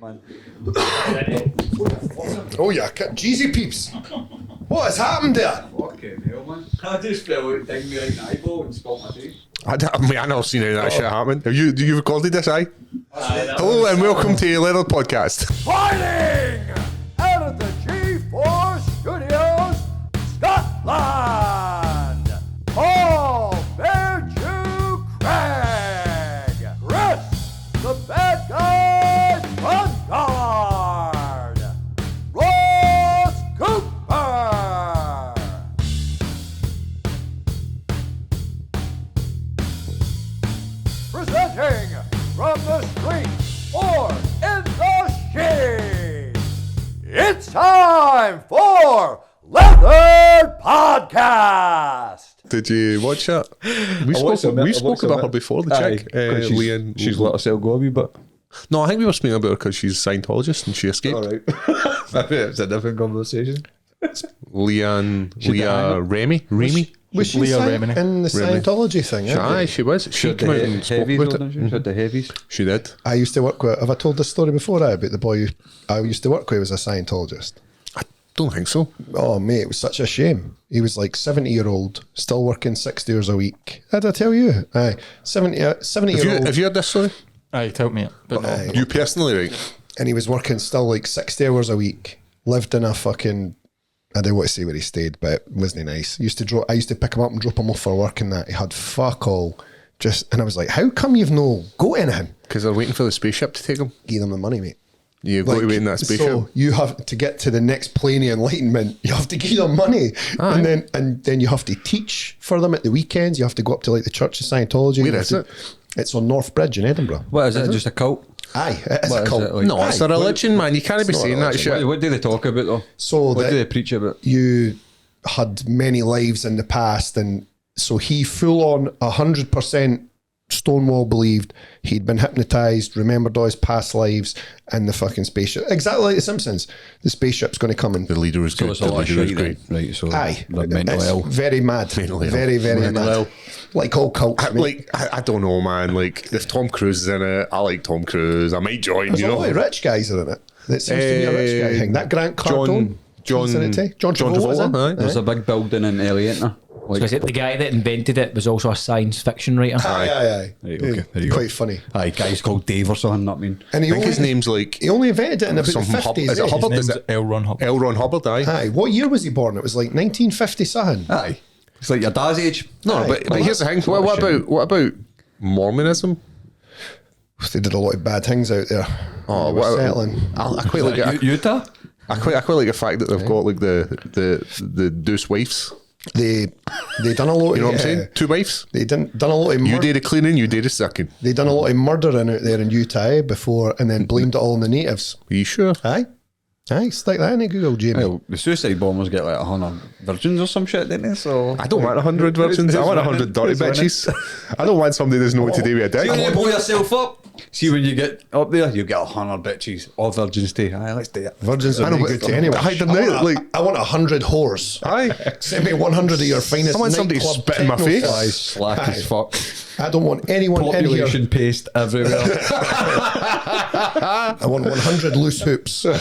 man. Oh yeah, Jeezy peeps. What has happened there? Fucking hell, man. I just felt like ding me right in the eyeball and stopped my face. I never seen any of that shit happen. Have you recorded this, aye? Hello and welcome to Leather Podcast. Fighting out of the G4 Studios, Scotland. Paul Bearchew Craig, Chris the Bad Guy Bungard, Ross Cooper. Presenting from the streets or in the shade, it's time for Leather Podcast. Did you watch that? We spoke about her before, the chick. Leanne. She's let herself go a wee bit. No, I think we were speaking about her because she's a Scientologist and she escaped. Alright. Maybe it's a different conversation. Leah Remy? Was she Leah in the Scientology thing? Aye, she was. She came out and spoke about it. She had the heavies. She did. I used to work with. Have I told this story before? About the boy I used to work with was a Scientologist. Don't think so. Oh mate, it was such a shame. He was like 70-year-old, still working 60 hours a week. Did I tell you? Aye, 70-year-old. Have you heard this story? Aye, tell me it. But no. You personally, right? And he was working still like 60 hours a week. Lived in a fucking, I don't want to say where he stayed, but it wasn't nice. I used to pick him up and drop him off for work and that. He had fuck all. And I was like, how come you've no got anything? Because they're waiting for the spaceship to take them. Give them the money, mate. You've got to wait in that spaceship. So you have to get to the next plane of enlightenment. You have to give them money, and then you have to teach for them at the weekends. You have to go up to like the Church of Scientology. Where is it? It's on North Bridge in Edinburgh. What is it? Just a cult? Aye, it's a cult. Like? No, it's a religion, man. You can't be saying that shit. What do they talk about though? So what do they preach about? You had many lives in the past, and so he full on 100% Stonewall believed he'd been hypnotized, remembered all his past lives, and the fucking spaceship. Exactly like The Simpsons. The spaceship's going to come and The leader was good. The leader was great. Right, so aye, they're mental it's ill. very mad, Mentally ill. very Mental mad. ill. Like all cults. mate. I don't know, man. Like, if Tom Cruise is in it, I like Tom Cruise. I might join, There's you a know. lot of rich guys are in it. That seems to be a rich guy thing. That Grant Cardone. John Travolta, aye. There's a big building in LA, isn't there? So is it the guy that invented it was also a science fiction writer? Aye. Right, okay, there you go. Quite funny. Aye, guy's called Dave or something, not mean. And I think his name's like he only invented it in about the some 50s. Is it eh? Hubbard? Is Name's it L. Ron Hubbard. L. Ron Hubbard? Aye. Aye. What year was he born? It was like 1950 something. Aye. It's like your dad's age. No, Aye. but here's the thing. What about Mormonism? They did a lot of bad things out there. Oh, They were what? settling. I quite like it. Utah? I quite like the fact that they've got like the Deuce wives. They done a lot. You know what I'm of, saying? Two wives. They done a lot of. You did the cleaning, you did the sucking. They done a lot of murdering out there in Utah before, and then blamed it all on the natives. Are you sure? Aye, stick that in Google, Jamie. Well, the suicide bombers get like 100 virgins or some shit, didn't they? So I don't want 100 virgins. I want 100 dirty bitches. I don't want somebody that doesn't know what to do with a dick. you blow yourself up. See, when you get up there, you get 100 bitches, all virgins too. Aye, let's do it. Virgins are I know, no but- good to anyone. I don't know, like- I want 100 whores. Aye. Send me 100 of your finest. I want somebody to nightclub spit in my techno face. Aye, stars. slack Aye. as fuck. I don't want anyone in here. Population paste everywhere. I want 100 loose hoops. This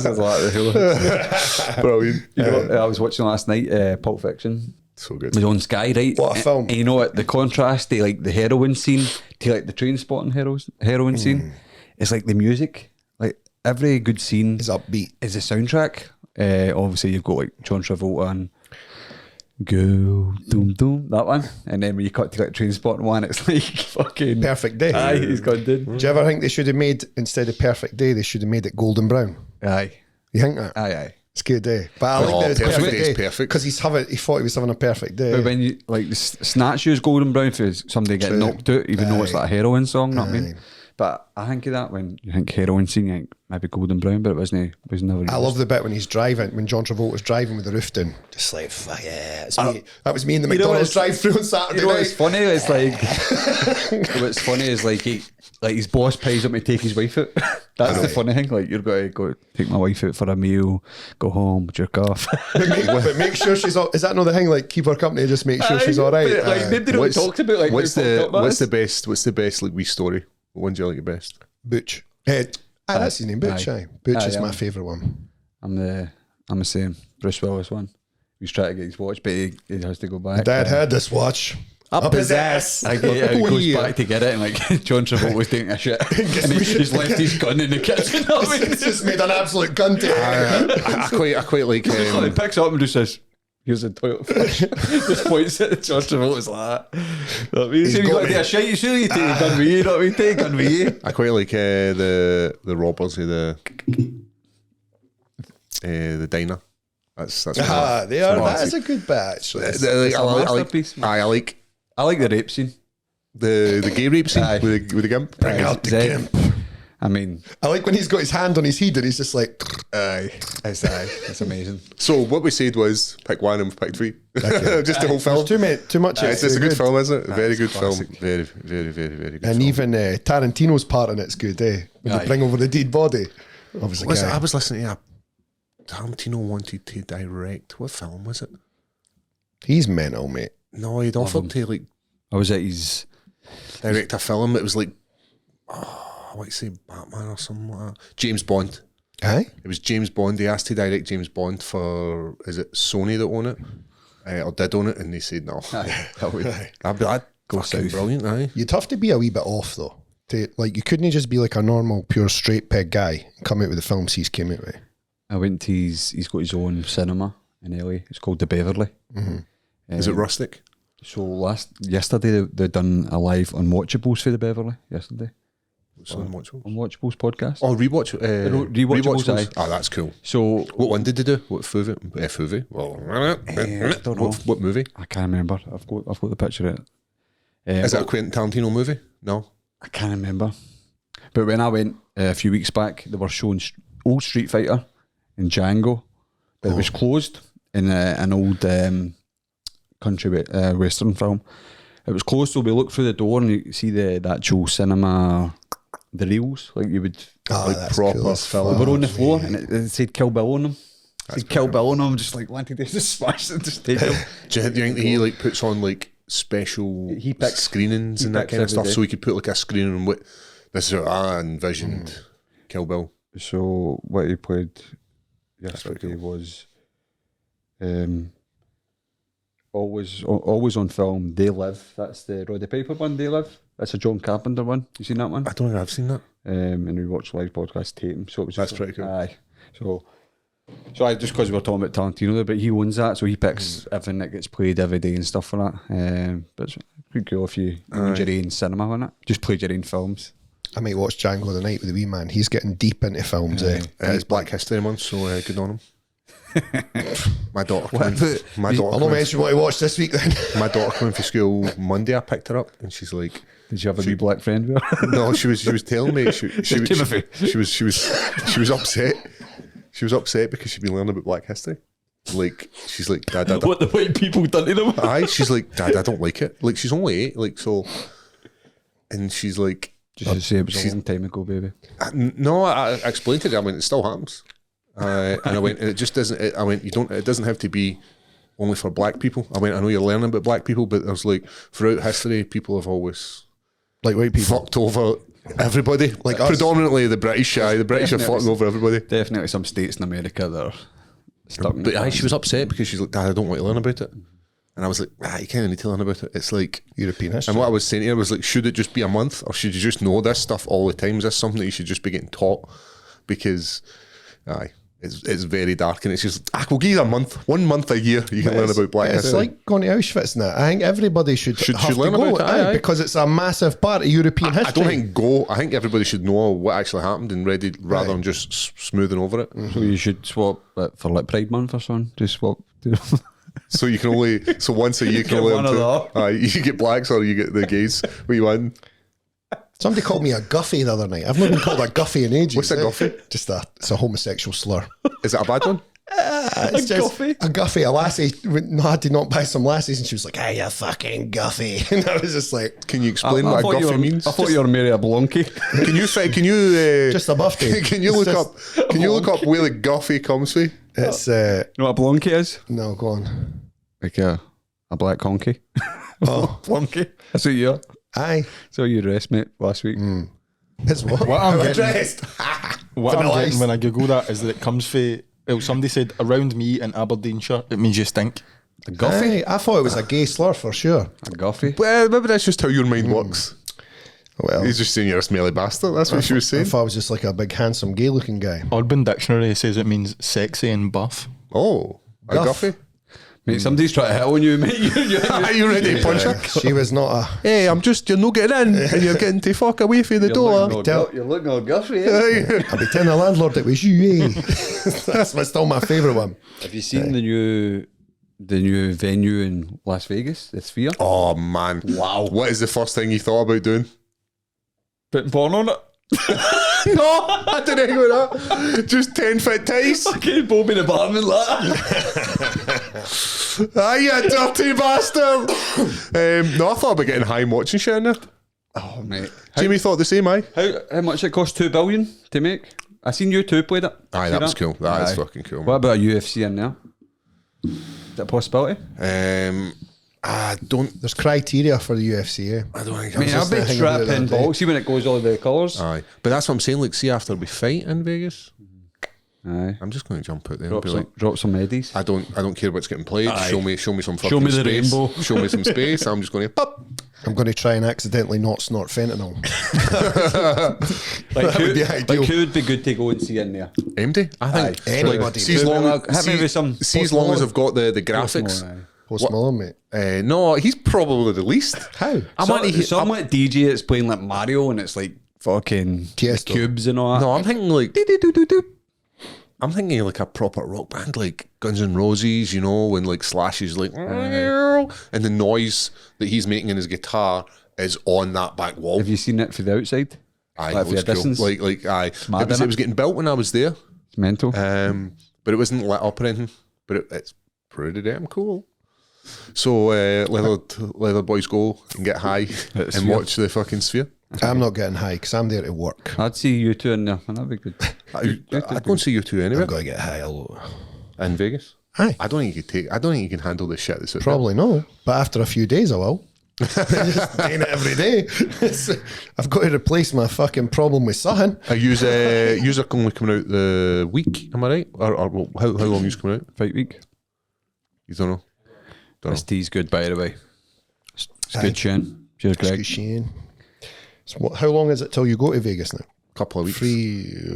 is like the hula. Brilliant. You know, I was watching last night, Pulp Fiction. So It good. was on Sky, right? What a film. And you know what? The contrast to like the heroin scene to like the train spotting heroin scene. It's like the music. Like every good scene It's upbeat. is the soundtrack. Obviously, you've got like John Travolta and Go Doom Doom, that one. And then when you cut to like train spotting one, it's like fucking Perfect Day. Aye, he's gone did. Do you ever think they should have made, instead of Perfect Day, they should have made it Golden Brown? Aye, You think that? aye. It's a good day. But I Oh, like that it's Perfect Perfect Day is Day. perfect. Because he thought he was having a perfect day. But when you like the snatch use golden brown for somebody getting True. knocked out, even though it's Aye. like a heroin song, know what I Aye. mean? But I think of that when you think heroin scene, you think maybe golden brown, but it was never. I love the bit when he's driving, when John Travolta's driving with the roof down. Just like, fuck yeah. It's me. That was me in the You know McDonald's what's- drive-through on Saturday You know what's night. funny? It's like what's funny is like his boss pays him to take his wife out. That's the funny thing. Like you're going to go take my wife out for a meal, go home, jerk off. but make sure she's all, is that another thing? Like keep her company, just make sure she's all right. Like nobody really talks about like what's how fucked the up that what's is. the best like wee story? What one do you like the best? Butch. That's his name, Butch. Aye. Butch is Aye, my aye. favourite one. I'm the same. Bruce Willis one. He's trying to get his watch, but he has to go back. Dad had this watch. Up his ass. I get it. He goes back to get it, and like John Travolta was taking a shit, and he's left his gun in the kitchen. I mean, It's just made an absolute cunt to it. I quite like. he picks it up and just says, "Here's a toilet flush." Just points at John Travolta's like that. You know what I mean? So you got to do a shite. You surely take the gun with you. You know what I mean? Take a gun with you. I quite like the robbers of the diner. That's They are. That is a good bit, actually. I like the rape scene. The gay rape scene Aye. with the gimp. Bring out the Zed. gimp. I mean, I like when he's got his hand on his head and he's just like, it's amazing. So what we said was pick one and we picked three. Just the whole film. too much. It's a good film, isn't it? Very it's good film. classic. Very, very, very, very good And film. even Tarantino's part in it's good, eh? When Aye. they bring over the dead body. Obviously, I was listening to Tarantino wanted to direct. What film was it? he's mental, mate. No, he'd offered to like I was at his. direct a film. It was like, I want to say Batman or something like that. James Bond. Aye? It was James Bond. They asked to direct James Bond for, is it Sony that own it? Or did own it, and they said no. That'd Go fucking south. brilliant, aye. You'd have to be a wee bit off, though. You couldn't just be like a normal, pure, straight peg guy and come out with the films he's came out with. I went to he's got his own cinema in LA. It's called the Beverly. Is it rustic? So yesterday they done a live Unwatchables for the Beverly. Yesterday, What's on Watchables? Unwatchables podcast. Oh, rewatch. Rewatchables, aye. Oh, that's cool. So What one did they do? What movie? Well, I don't know. What movie? I can't remember. I've got the picture of it. Is it a Quentin Tarantino movie? No. I can't remember. But when I went a few weeks back, they were showing old Street Fighter and Django, but it was closed in an old country western film. It was closed, so we looked through the door and you see the actual cinema, the reels, like you would, like that's proper cool as film. they were on the floor and it said Kill Bill on them. It said Kill Bill on them, just like wanted to just smash it, just take them. Do you think he like puts on like special He picks- screenings he and that picks kind of every stuff, day. so he could put like a screening on what this is how I envisioned Kill Bill. So what he played yesterday was always on film. They Live. That's the Roddy Piper one. They Live. That's a John Carpenter one. You seen that one? I don't think I've seen that. And we watched live podcast tape. So it was That's just pretty cool. Aye. So I just because we were talking about Tarantino there, but he owns that, so he picks everything that gets played every day and stuff like that. But it's pretty cool if you own your own cinema on it. Just play your own films. I might watch Django the night with the wee man. He's getting deep into films, eh? It's Black History Month, so good on him. My daughter coming. My I'll daughter not coming. mention what I watched this week then. My daughter coming from school Monday. I picked her up, and she's like, Did you have a wee black friend with her? "No, she was telling me she was upset. She was upset because she'd been learning about Black History. Like she's like, Dad, What the white people done to them? aye. She's like, Dad, I don't like it. Like she's only 8, like so, and she's like, Just to say it was a long time ago, baby. No, I explained to her. I went, it still happens. And I went, it just doesn't. I went, you don't. It doesn't have to be only for black people. I went, I know you're learning about black people, but I was like, throughout history, people have always Like white people. fucked over everybody. Like predominantly the British. Aye, the British are fucking over everybody. Definitely some states in America that are stuck in But the aye, she was upset because she's like, Dad, I don't want to learn about it. And I was like, you kind of need to learn about it. It's like European history. And what I was saying to her was like, should it just be a month, or should you just know this stuff all the time? Is this something that you should just be getting taught? Because, it's very dark, and it's just we'll give you a month, 1 month a year. You can learn about Black It's history. like going to Auschwitz and that. I think everybody should have learn to go about it, aye. because it's a massive part of European I history. don't think go. I think everybody should know what actually happened and ready rather than just smoothing over it. So you should swap it for like Pride Month or something. Just swap. So you can only once a year you can Get only one of learn you get blacks or you get the gays. What you want? Somebody called me a guffy the other night. I've not been called a guffy in ages. What's a guffy? It's a homosexual slur. Is it a bad one? It's just guffy? a guffy. A lassie had to not buy some lassies, and she was like, "Hey, you fucking guffy," and I was just like, Can you explain what a guffy means? I thought you were Mary a Blonky. Can you "Just a buffy." Can you look up? Can you look up where the guffy comes from? It's You know what a Blonky is? no, go on. Like a black honky. Oh, Blonky. That's what you are. aye. So you dressed, mate, last week. It's what? What I'm getting- dressed. What I'm Vanilla getting ice. when I Google that is that it comes for, well, somebody said around me in Aberdeenshire, it means you stink. A guffy? Aye, I thought it was a gay slur for sure. A guffy? Well, maybe that's just how your mind works. Well, He's just saying you're a smelly bastard. That's what she was I saying. thought I was just like a big, handsome, gay-looking guy. Urban Dictionary says it means sexy and buff. Oh, a Guff. guffy. Mate, somebody's trying to hit on you, mate. Are you ready to punch her? She was not a. Hey, you're not getting in and you're getting to fuck away from the door. You're looking all guffy, eh? I'll be telling the landlord it was you, eh? That's still my favourite one. Have you seen the new venue in Las Vegas, the Sphere? Oh, man. Wow. What is the first thing you thought about doing? Putting porn on it. No, I didn't think about that. Just 10-foot ties. Okay, Bob in the apartment, like. Ah, you dirty bastard. No, I thought about getting high and watching shit in there. Oh, mate. Jamie thought the same, aye? How much it cost? $2 billion to make? I seen you two played it. Aye, See that was cool. That is Aye. fucking cool. What about a UFC in there? Is that a possibility? I don't There's criteria for the UFC, eh? think I mean, just I'll be thinking about it the trapping other day. box. See when it goes all the colours? Aye. But that's what I'm saying, like, see after we fight in Vegas, Aye. I'm just going to jump out there and be like, Drop some eddies. I don't care what's getting played. Aye. Show me some fucking me the space. rainbow. Show me some space. I'm just going to pop. I'm going to try and accidentally not snort fentanyl. Like, That would be ideal. who would be good to go and see in there? Empty. I think. Aye. Anybody. See as long, Hit me with some see as long as I've got the graphics. Post Malone, mate. No, he's probably the least. How? Some like DJ that's playing like Mario and it's like fucking Tiesto. cubes and all that. No, I'm thinking like. I'm thinking like a proper rock band, like Guns N' Roses, you know, when like Slash is like, and the noise that he's making in his guitar is on that back wall. Have you seen it from the outside? Aye, like it looks for a distance? cool. Like, aye. mad, It was innit? getting built when I was there, It's mental. but it wasn't lit up or anything. But it's pretty damn cool. So leather boys go and get high and Sphere. watch the fucking Sphere. I'm not getting high because I'm there to work. I'd see you two in there, and that'd be good. I'd go and see you two anyway I've got to get high a lot. in Vegas. Aye. I don't think you could take. I don't think you can handle the shit that's out Probably no. But after a few days, I will. Just doing it every day. I've got to replace my fucking problem with something. there. You're only coming out the week, am I right? Or well, how long are you coming out? Fight week. You don't know. This tea's good, by the way. It's Aye. good, Shane. Cheers, Excuse Greg. Shane. So how long is it till you go to Vegas now? Couple of weeks.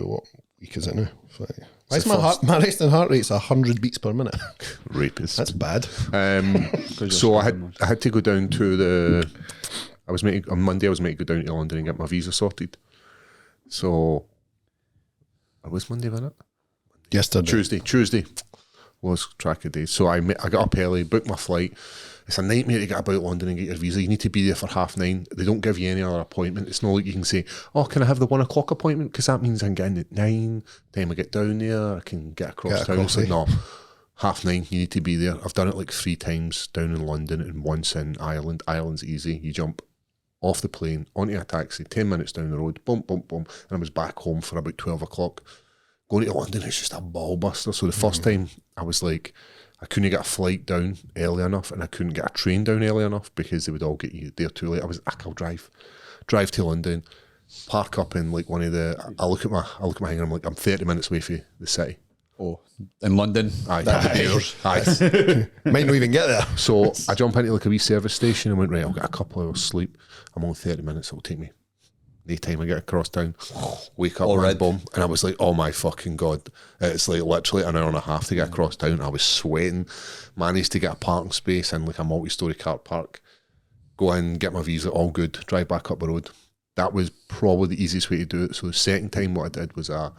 What week is it now? Why is the my resting heart rate's 100 beats per minute? Rapist. That's bad. So I had to go down to the. On Monday. I was meant to go down to London and get my visa sorted. So it was Monday, wasn't it? Yesterday. Tuesday was track of days. So I got up early, booked my flight. It's a nightmare to get about London and get your visa. You need to be there for 9:30. They don't give you any other appointment. It's not like you can say, "Oh, can I have the 1 o'clock appointment?" Because that means I can get in at 9. Time I get down there, I can get across town. It's like, no, 9:30. You need to be there. I've done it like 3 times down in London and once in Ireland. Ireland's easy. You jump off the plane onto a taxi, 10 minutes down the road, boom, boom, boom, and I was back home for about 12 o'clock. Going to London is just a ball buster. So the first time I was like, I couldn't get a flight down early enough and I couldn't get a train down early enough because they would all get you there too late. I was like, I'll drive to London, park up in like one of the, I look at my hangar, I'm like, I'm 30 minutes away from the city. Oh, in London. Aye. That'd be yours. Aye. Might not even get there. So I jump into like a wee service station and went, right, I'll get a couple hours sleep. I'm on 30 minutes, it'll take me. The time I get across town, wake up, Already. boom, and I was like, oh my fucking God. It's like literally an hour and a half to get across town. I was sweating, managed to get a parking space in like a multi-storey car park, go in, get my visa, all good, drive back up the road. That was probably the easiest way to do it. So the second time what I did was I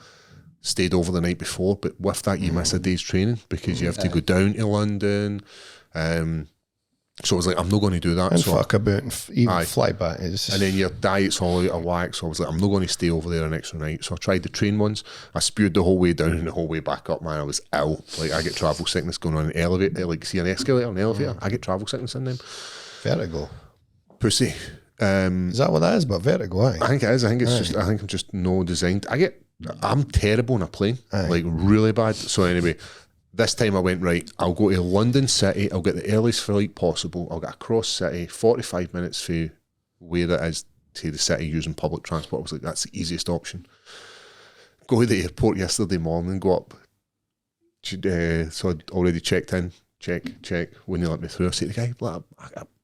stayed over the night before, but with that you miss a day's training because you have to go down to London. So I was like, I'm not going to do that. And so fuck about and even Aye. fly back. It's just, and then your diet's all out of whack. So I was like, I'm not going to stay over there an extra night. So I tried the train ones. I spewed the whole way down and the whole way back up, man. I was ill. Like, I get travel sickness going on an elevator. Like, see an escalator, an elevator. I get travel sickness in them. vertigo. Pussy. Is that what that is? But vertigo, aye. I think it is. I think it's just, I think I'm just no designed. I'm terrible on a plane. Aye. Like, really bad. So anyway, this time I went, right, I'll go to London City. I'll get the earliest flight possible. I'll get across city, 45 minutes for where it is to the city using public transport. I was like, that's the easiest option. Go to the airport yesterday morning, go up. So I'd already checked in, check. When they let me through, I say to the guy, for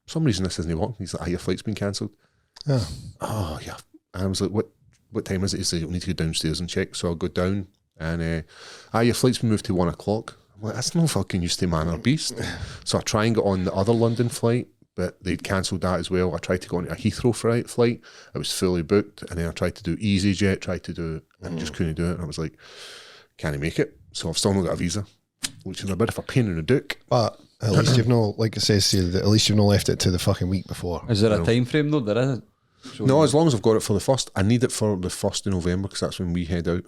some reason this isn't working. He's like, your flight's been cancelled. Oh, yeah. And I was like, what time is it? He said, you'll need to go downstairs and check. So I'll go down and, your flight's been moved to 1 o'clock. I'm like, that's no fucking use to man or beast. So I try and get on the other London flight, but they'd cancelled that as well. I tried to go on a Heathrow flight. It was fully booked. And then I tried to do EasyJet, and just couldn't do it. And I was like, can't I make it? So I've still not got a visa, which is a bit of a pain in the dick. But at least you've not, like it says here, at least you've not left it to the fucking week before. Is there a time frame though? There isn't. So No, as long as I've got it for the 1st. I need it for the 1st of November because that's when we head out.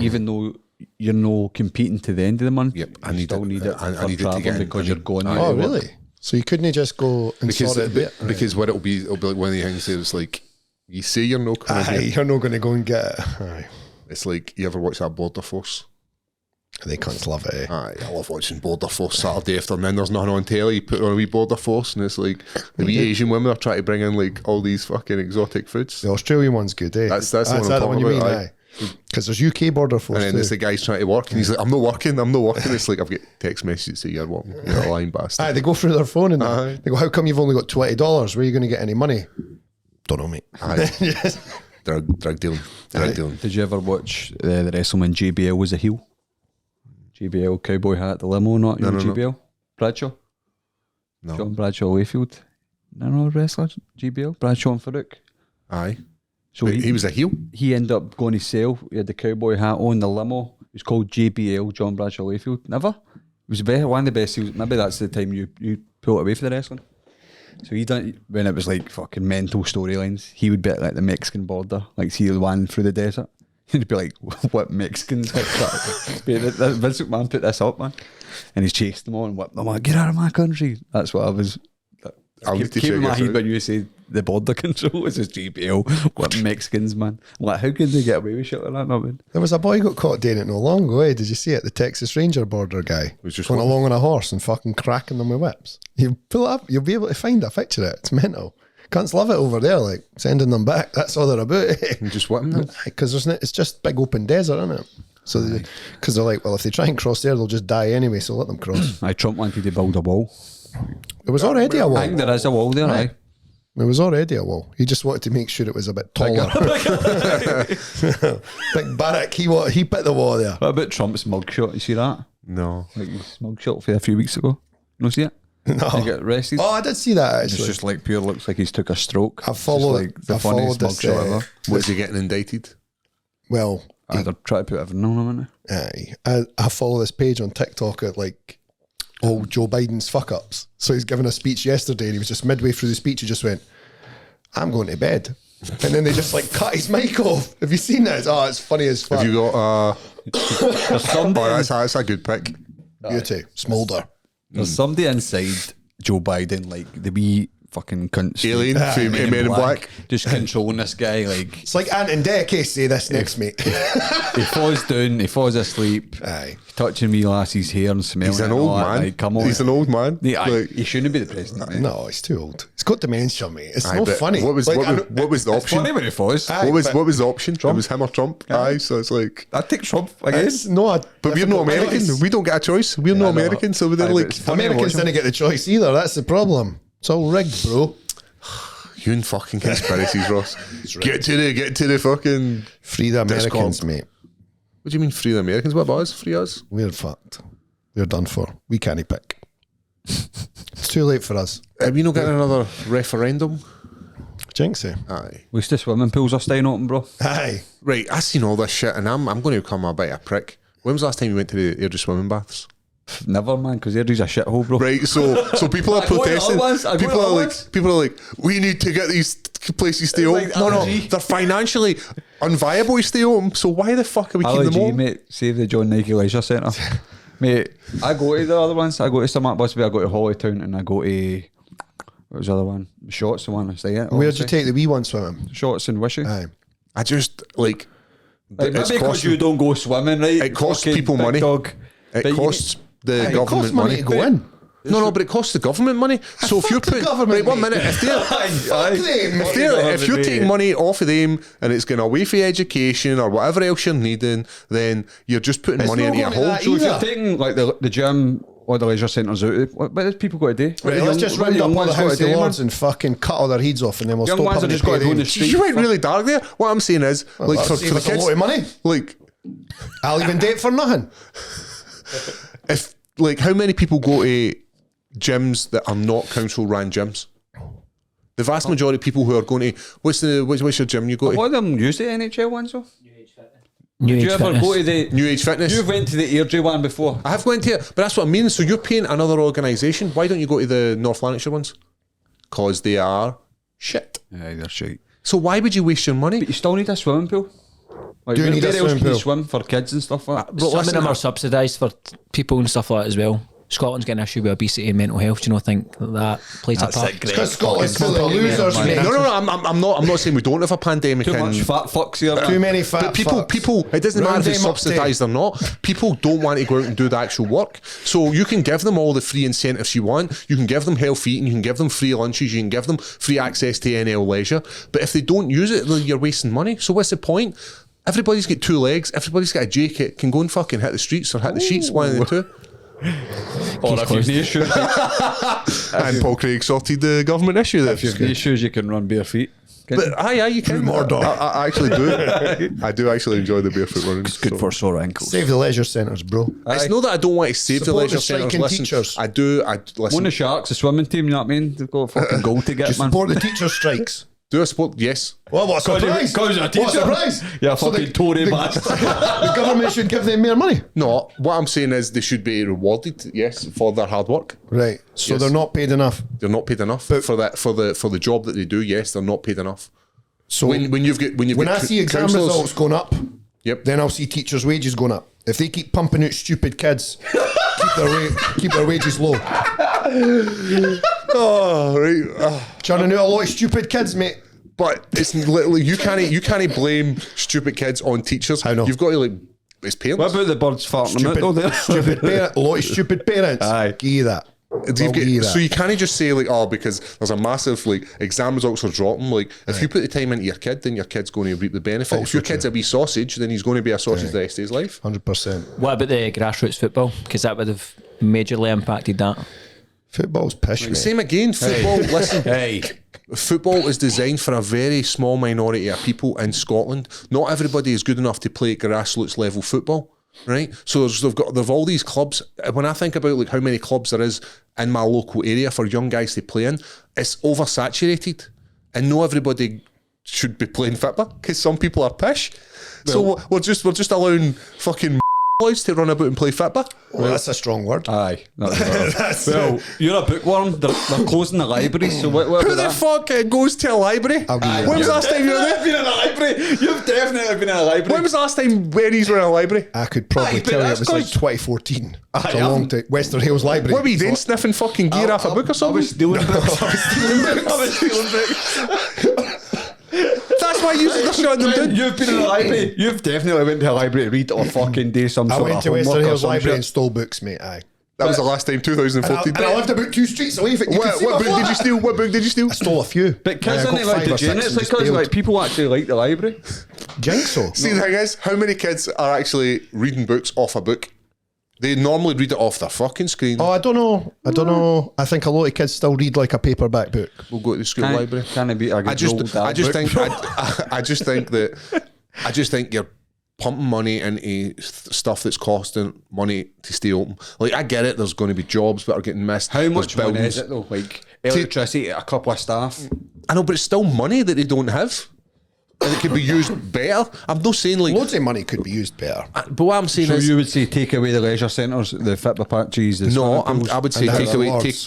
even though you're no competing to the end of the month, Yep, I you need still it. need it I for need it to travelling get in. because you're going. Oh, really? So you couldn't just go and sort it there? Because what it'll be like one of the things there is like, you say you're not coming Aye, here. you're not going to go and get it. Aye. It's like, you ever watch that Border Force? They cunts love it, eh? Aye, I love watching Border Force Saturday afternoon. There's nothing on telly. You put on a wee Border Force, and it's like the wee Asian women are trying to bring in like all these fucking exotic foods. The Australian one's good, eh? That's the one I'm that the one talking you mean, about, aye. Because there's UK border force And then too. there's the guy's trying to work, and he's like, I'm not working. It's like, I've got text messages that you're working. You're a lying bastard. Aye, they go through their phone and that. Aye. They go, how come you've only got $20? Where are you going to get any money? Don't know, mate. Aye. Yes. Drug dealing. Did you ever watch the wrestling when JBL was a heel? JBL cowboy hat, the limo, not No, no. JBL Bradshaw, No. John Bradshaw Layfield. No wrestler JBL Bradshaw and Farouk. Aye. So But he was a heel. he ended up going to sell. He had the cowboy hat on, the limo. It was called JBL, John Bradshaw Layfield. Never. It was one of the best sales. Maybe that's the time you pulled away for the wrestling. So he done when it was like fucking mental storylines. He would be at like the Mexican border, like see the one through the desert. He'd be like, "What Mexicans?" Vince McMahon put this up, man, and he's chased them all and whipped them. Like, get out of my country. That's what I was. I need to Keep in my check head this when you say the border control. It's just JBL. What Mexicans, man? I'm like, how can they get away with shit like that? No, man. There was a boy got caught doing it not long ago, eh? Did you see it? The Texas Ranger border guy Was just going what? along on a horse and fucking cracking them with whips. You pull it up, you'll be able to find a picture of it. It's mental. Cunts love it over there, like sending them back. That's all they're about, eh? And just whipping them. Because it's just big open desert, isn't it? So because they're like, well, if they try and cross there, they'll just die anyway. So let them cross. Trump wanted to build a wall. There was already a wall. I think there is a wall there, aye. There was already a wall. He just wanted to make sure it was a bit taller. Big barrack. He put the wall there. What about Trump's mugshot? You see that? No. Like his mugshot for a few weeks ago. No, see it? No. He got arrested. Oh, I did see that It's actually. just like pure looks like he's took a stroke. I followed- It's just like the I funniest followed this, mugshot ever. Was he getting indicted? Well, They're trying to put everything on him. I follow this page on TikTok at like Joe Biden's fuck ups. So he's given a speech yesterday and he was just midway through the speech, he just went, I'm going to bed. And then they just like cut his mic off. Have you seen this? Oh, it's funny as fuck. Have you got There's somebody, oh, that's a good pick. Beauty. Smolder. there's somebody inside Joe Biden, like the wee fucking cunt. Alien from Men in Black. Just controlling this guy. Like It's like Ant and Dec, eh? Say this next, mate. he falls down, he falls asleep. Aye. Touching me lassie's hair and smelling He's an it and old all that. man. Like, come on. He's an old man. Like, He shouldn't be the president, mate. No, he's too old. He's got dementia, mate. It's aye, not but funny. What was Like, what was the It's option? funny when he falls. Aye. What but- was the option? It was him or Trump. Aye, so it's like, I'd take Trump again. It's not. but we're not American. We don't get a choice. We're not I know. American, so they're Aye, but like, it's funny Americans watching. didn't get the choice either. That's the problem. It's all rigged, bro. you and fucking conspiracies, Ross. Get to the fucking. Free the Americans, Discord. mate. What do you mean free the Americans? What about us? Free us? We're fucked. We're done for. We can't pick. It's too late for us. Are we not getting another referendum? Jinx it. Aye. At least the swimming pools are staying open, bro. Aye. Right, I've seen all this shit, and I'm going to become a bit of a prick. When was the last time you went to the Airdrie swimming baths? Never, man, because Airdrie's a shithole, bro. Right, so people are I go to protesting. other ones, I go to People other are like, ones. we need to get these places stay open. like No, LNG. they're financially unviable to stay open. So why the fuck are we keeping them LG, open? mate, save the John Nike Leisure Centre. Mate, I go to the other ones. I go to St. Busby, I go to Hollytown, and I go to, what was the other one? Shots, the one, I say it. Where'd you take the wee one swimming? Shots and Wishy. Aye. I just like. Like, it's maybe because costing- you don't go swimming, right? It costs Fucking people big money. Dog. It But you costs the It government costs money to go in. No, but it costs the government money. So if you're putting government, right, 1 mate. minute, if Them. you're taking money off of them and it's going away for education or whatever else you're needing, then you're just putting It's money not into your going to hole. that So if you're either. taking like the gym or the leisure centres out, what does people got to do? Right, let's just round up all the House of Lords and fucking cut all their heads off, and then we'll Young stop ones having are to just pay got to go in them. the street. You went really dark there. What I'm saying is, like that'll for save the us a kids, lot of money. like I'll even date for nothing. if like how many people go to gyms that are not council ran gyms? The vast majority of people who are going to what's your gym you go to? What of them use the NHL ones though? New Do Age you ever Fitness. go to the New Age Fitness. You've went to the Airdrie one before. I have went to it, but that's what I mean. So you're paying another organisation. Why don't you go to the North Lanarkshire ones? Because they are shit. Yeah, they're shite. So why would you waste your money? But you still need a swimming pool. Like, Do you where need a else swimming can you pool? swim for kids and stuff like that? But Some listen, of them are subsidised for people and stuff like that as well. Scotland's getting an issue with obesity and mental health. Do you not think that plays a part? Because Scotland's full of losers, mate. No. I'm not saying we don't have a pandemic. Too and much fat fucks here. Too many fat But people, it doesn't Round matter if it's them up to- subsidised or not. People don't want to go out and do the actual work. So you can give them all the free incentives you want. You can give them health eating. You can give them free lunches. You can give them free access to NL leisure. But if they don't use it, then you're wasting money. So what's the point? Everybody's got two legs. Everybody's got a jacket. Can go and fucking hit the streets or hit the sheets. One of the two. Or if you've no issues, And Paul Craig sorted the government issue there. if you've no issues, you can run bare feet. But aye, you can. Mordor. I actually do. I do actually enjoy the barefoot running. It's good for sore ankles. Save the leisure centres, bro. It's not that I don't want to save Support the leisure the centres. striking Listen, teachers. I do. I One listen. of the Sharks, the swimming team, you know what I mean? They've got a fucking goal to get, Just man. support the teacher strikes. Do I support? Yes. Well, what a surprise! Cause you're a What a teacher. surprise! Yeah, fucking Tory bastard. The government should give them more money. No. What I'm saying is they should be rewarded. Yes, for their hard work. Right. So Yes. they're not paid enough. They're not paid enough for that for the job that they do. Yes, they're not paid enough. So When when I see exam counsellors- results going up, Yep. then I'll see teachers' wages going up. If they keep pumping out stupid kids, keep their wages low. Oh right. Churning out a lot of stupid kids, mate. But it's literally you can't blame stupid kids on teachers. How no? You've got to like it's parents. What about the birds farting them out though there? Stupid parent, a lot of stupid parents. Aye. Give you that. You've I'll got- give you that. so you can't just say like, oh, because there's a massive like exam results are dropping. Like if you put the time into your kid, then your kid's going to reap the benefit. If your kid's a wee sausage, then he's going to be a sausage the rest of his life. 100%. What about the grassroots football? Because that would have majorly impacted that. Football's pish, mate. Same again, football. Listen, Hey. football is designed for a very small minority of people in Scotland. Not everybody is good enough to play grassroots level football. Right, so they've all these clubs. When I think about like how many clubs there is in my local area for young guys to play in, it's oversaturated, and not everybody should be playing football because some people are pish. So we're just allowing fucking boys to run about and play football. Well, that's a strong word. Aye. Well, you're a bookworm. They're closing the libraries. So what Who about the that? fuck goes to a library? I'll give you When was the last time you were there? been in a library. You've definitely been in a library. When was the last time Berries were in a library? I could probably Aye, but tell you it that's was like 'cause- 2014. It's Aye, a long time. Western Hills Library. What were you then, sniffing fucking gear off a book or I something? was stealing books. I was stealing books. That's why you are shutting them down. You've been in a library. You've definitely went to a library to read or fucking do some I sort went of to homework Western or Hills some Library and shit. stole books, mate. Aye. That was the last time, And 2014. I lived about 2 streets away from it. You What, can see what my book did flat. you steal? What book did you steal? I stole a few. But kids Aye, I aren't got like 5 or 6 degenerates and just because bailed. like people actually like the library. Think so? See, the thing is, how many kids are actually reading books off a book? They normally read it off their fucking screen. Oh, I don't know. I think a lot of kids still read like a paperback book. We'll go to the school library. Can it be a good I just old dad book? think you're pumping money into stuff that's costing money to stay open. Like I get it, there's going to be jobs that are getting missed. How There's much money buildings. is it though? Like electricity, a couple of staff. I know, but it's still money that they don't have, and it could be used better. I'm not saying like, Loads of money could be used better. but what I'm saying So is, you would say take away the leisure centres, the fitba patches, the no, swimming pools? I would say and take the away lords.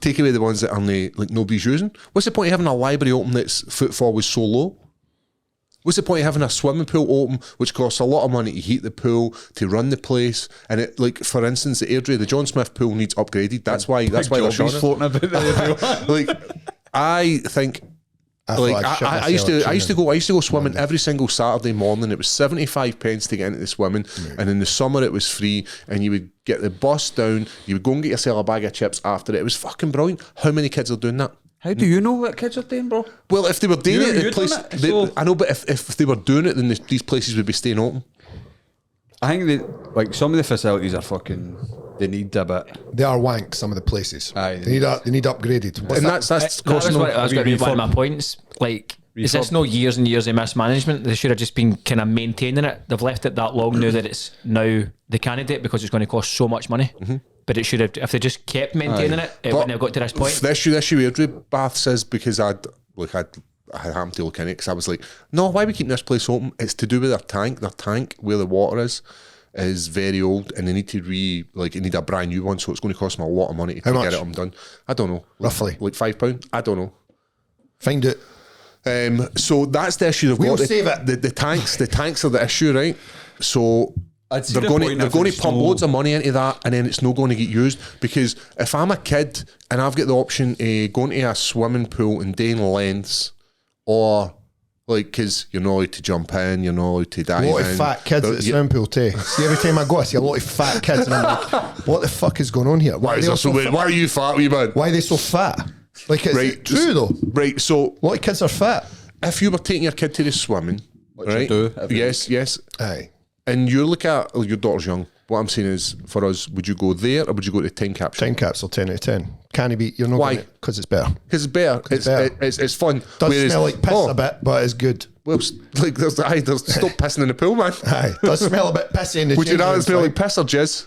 take away the ones that are like nobody's using. What's the point of having a library open that's footfall was so low? What's the point of having a swimming pool open, which costs a lot of money to heat the pool, to run the place, and it, like for instance, the Airdrie, the John Smith pool needs upgraded. That's why they're Jobbies showing it. floating about there. Like, I think Like I used to go swimming every single Saturday morning. It was 75 pence to get into the swimming, and in the summer it was free. And you would get the bus down. You would go and get yourself a bag of chips after it. It was fucking brilliant. How many kids are doing that? How do you know what kids are doing, bro? Well, if they were doing it, you're in place, doing it, so- I know, but if they were doing it, then these places would be staying open. I think like some of the facilities are fucking. They need a bit. They are wank, some of the places. Aye, they need upgraded. And that's That was costing them. going to be one of my points. Like, is this no years and years of mismanagement? They should have just been kind of maintaining it. They've left it that long now that it's now the candidate because it's going to cost so much money. But it should have, if they just kept maintaining it, it wouldn't have got to this point. The issue Airdrie baths is because I had happened to look in it because I was like, no, why are we keeping this place open? It's to do with their tank. Their tank where the water is very old, and they need to need a brand new one, so it's going to cost them a lot of money to much? get it done. I don't know, Roughly. like £5. I don't know. Find it. So that's the issue. We'll save it. The tanks are the issue, right? So I'd see they're the going point to if it's pump no- loads of money into that, and then it's not going to get used. Because if I'm a kid and I've got the option of going to a swimming pool and doing lengths, or like, because you're not allowed to jump in, you're not allowed to dive A lot in. of fat kids at the swimming pool too. See, every time I go, I see a lot of fat kids, and I'm like, "What the fuck is going on here? Why is there so many? Why are you fat, wee man? Why are they so fat? Like, it's Right, true though. Right, so A lot of kids are fat. if you were taking your kid to the swimming, you right? do every Yes. Aye. And you look at your daughter's young. What I'm saying is, for us, would you go there or would you go to time capsule? Time capsule 10 out of 10. Can it be? You're not. Why? Because it's better. Because it's better. It's fun. Does smell like piss a bit, but it's good. Well, like there's stop pissing in the pool, man. Aye. Does smell a bit pissy in the Would you changing rather room, smell fine. like piss or jizz?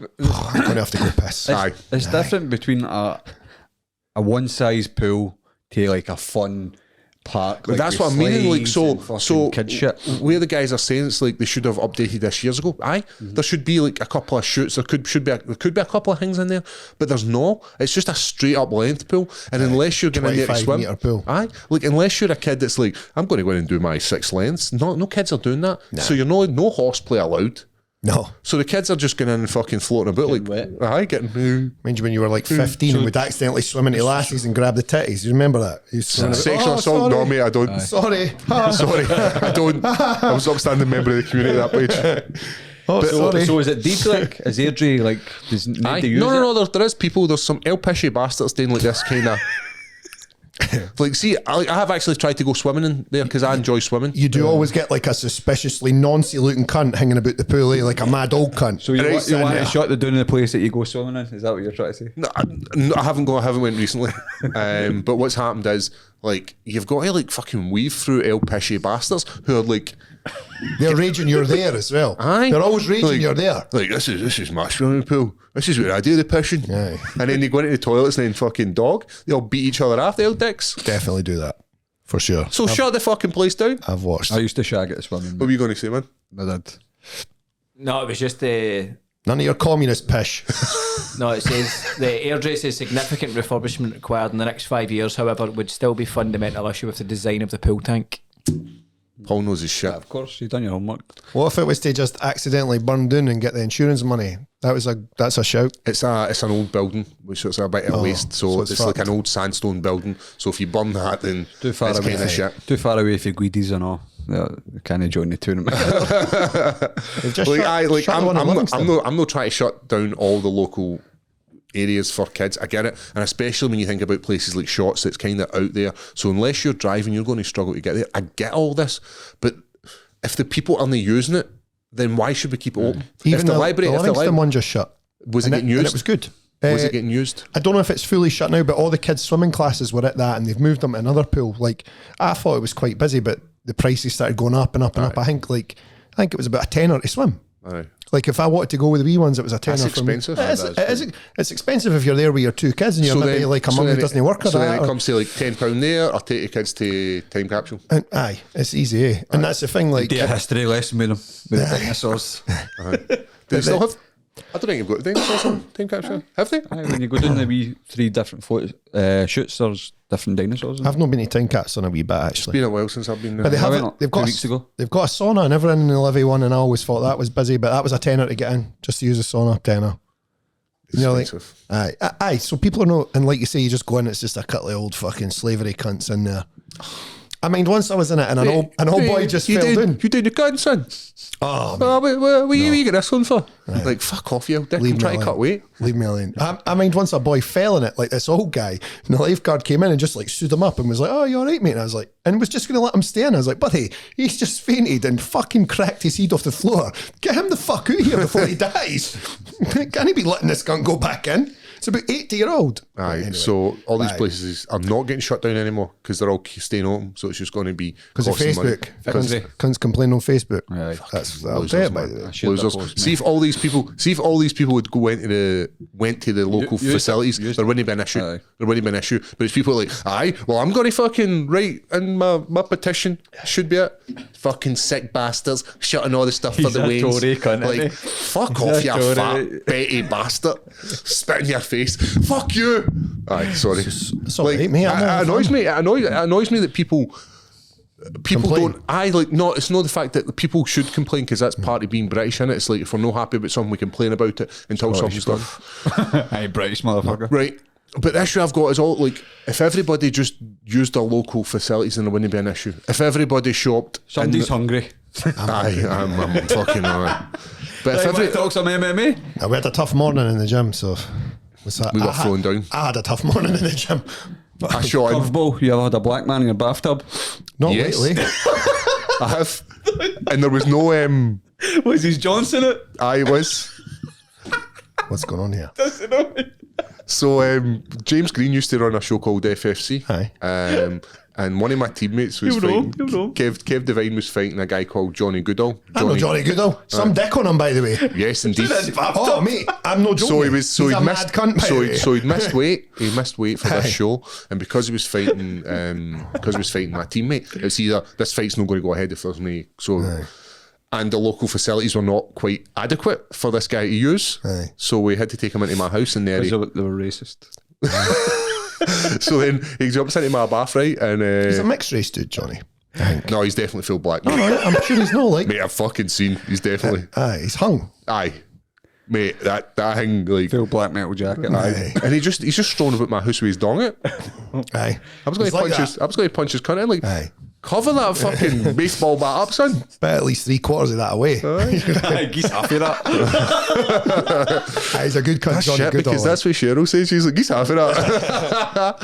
I'm going to have to go piss. Aye. It's different between a one size pool to like a fun park. But like that's with what I'm meaning. Like slides so, and fucking kid shit. where the guys are saying it's like they should have updated this years ago. Aye, there should be like a couple of shoots. There could be a couple of things in there, but there's no. It's just a straight up length pool. And unless you're going in there to 25 swim, metre pool. aye, like unless you're a kid that's like, I'm going to go in and do my 6 lengths. No kids are doing that. So you're no horseplay allowed. No. So the kids are just going in and fucking floating about like, wet. aye, getting. Mind you, when you were like 15 and would accidentally swim into lasses and grab the titties. You remember that? You Sexual assault? No, mate, I don't. Sorry. Sorry, I don't. I was an upstanding member of the community at that age. Sorry. So is it deep like? Is Airdrie like? Does need Aye. to use No. There is people. There's some pishy bastards doing like this kind of. Like, see, I have actually tried to go swimming in there because I enjoy swimming. You do always get like a suspiciously noncy looking cunt hanging about the pool, like a mad old cunt. So you, Right, want, you want yeah. to shut the down the place that you go swimming in? Is that what you're trying to say? No, I haven't went recently. But what's happened is like you've got to like fucking weave through pishy bastards who are like. They're raging you're there as well. Aye. They're always raging Like- you're there. Like this is my swimming pool. This is where I do the pissing. Aye. And then they go into the toilets and then fucking dog. They all beat each other off, the old dicks. Definitely do that. For sure. So shut the fucking place down. I've watched. I used to shag at the swimming. What were you going to say, man? I did. No, it was just the. None of your communist pish. No, it says the Airdrie says significant refurbishment required in the next 5 years. However, it would still be fundamental issue with the design of the pool tank. Paul knows his shit. Of course, you've done your homework. What if it was to just accidentally burn down and get the insurance money? That's a shout. It's an old building, which is a bit of waste. So, so it's it's like fucked. an old sandstone building. So if you burn that, then Too far it's away. kind of shit. Too far away for Guides and all. Yeah, kind of join the tournament. They've just Like, shut the one in Livingston. I'm not trying to shut down all the local areas for kids. I get it, and especially when you think about places like Shots, it's kind of out there. So unless you're driving, you're going to struggle to get there. I get all this, but if the people aren't using it, then why should we keep it open? Even if the the library, if the Livingston one just shut. was it And getting used? And it was good. Was it getting used? I don't know if it's fully shut now, but all the kids' swimming classes were at that, and they've moved them to another pool. Like, I thought it was quite busy, but the prices started going up and up and up. I think it was about a tenner to swim. Aye. Like, if I wanted to go with the wee ones, it was a tenner. That's for me. expensive. It's expensive if you're there with your 2 kids and you're maybe like a mum who doesn't work or so that. then it or- comes to like £10 there, or take your kids to time capsule. and aye, it's easy, eh? And that's the thing, like, Do a history lesson with them, with the dinosaurs. Do they still have? I don't think you've got dinosaurs on time capsule. Have they? Aye, when you go down the wee 3 different shoots, there's different dinosaurs. I've not been to Time Cats on a wee bit actually. Been a while since I've been there. But they I have went they've 2 got weeks ago. they've got a sauna and everything in the Livy one, and I always thought that was busy, but that was a tenner to get in, just to use a sauna, tenner. You know, like, Expensive. aye. So people are not, and like you say, you just go in, it's just a couple of old fucking slavery cunts in there. I mean, once I was in it, and an old boy just fell down. You doing your gun, son? Oh, What you get this one for? Like, fuck off, you dick. I'm trying to cut weight. Leave me alone. I mean, once a boy fell in it, like this old guy, and the lifeguard came in and just like stood him up and was like, "Oh, you all right, mate?" And I was like, and was just going to let him stay in. I was like, "Buddy, he's just fainted and fucking cracked his head off the floor. Get him the fuck out of here before he dies. Can he be letting this gun go back in?" It's about 80-year-old. Aye, Anyway, so all these places are not getting shut down anymore because they're all staying open. So it's just going to be because of Facebook. Cunts complain on Facebook. Right. I'll tell you by the way. Losers. See if all these people would went to the local facilities, there wouldn't be an issue. Aye. There wouldn't be an issue. But it's people like, aye, well, I'm going to fucking write in my petition. Should be it. Fucking sick bastards shutting all the stuff for the a Waynes. Tory cunt, isn't he? Like, fuck He's off, a you Tory. fat Betty bastard. Spit in your face. Fuck you. Aye, sorry. It's all right, mate. It annoys me. It annoys me that people Complain. don't. No, it's not the fact that people should complain because that's part of being British, innit? It's like if we're not happy about something, we complain about it until something's done. Hey, British motherfucker. Right. But the issue I've got is all like, if everybody just used their local facilities, then there wouldn't be an issue. If everybody shopped, Somebody's hungry. I'm fucking alright. But if Everybody talk some MMA. We had a tough morning in the gym, so what's that? We got thrown down. I had a tough morning in the gym. But I shot him. Curveball. You ever had a black man in your bathtub? not Yes. lately. I have. And there was no Was his Johnson it? I was. What's going on here? So James Green used to run a show called FFC. Aye. And one of my teammates was You'll know, fighting. you'll know. Kev Devine was fighting a guy called Johnny Goodall. I know Johnny Goodall. Some dick on him, by the way. Yes, indeed. Oh, mate, I'm no joking. So He's he'd a missed, mad cunt, by the way. so he'd missed weight. He missed weight for Aye. this show, and because he was fighting, my teammate, it's either this fight's not going to go ahead if there's no. So, and the local facilities were not quite adequate for this guy to use. Aye. So we had to take him into my house, and there. They were racist. So then he jumps into my bath, right, and He's a mixed race dude, Johnny. I think. no, he's definitely full black. No, I'm sure he's no like. Mate, I've fucking seen. He's definitely He's hung. aye. Mate, that thing like Full black metal jacket. Aye. and he's just strolling about my house with his dong it. Aye. I was going He's to like punch that. his. I was going to punch his cunt in. Like, Aye. cover that fucking baseball bat up, son. Bet at least 3/4 of that away. He's happy that. He's a good cunt, That's Johnny shit Goodall. because that's what Cheryl says. She's like, he's half of that.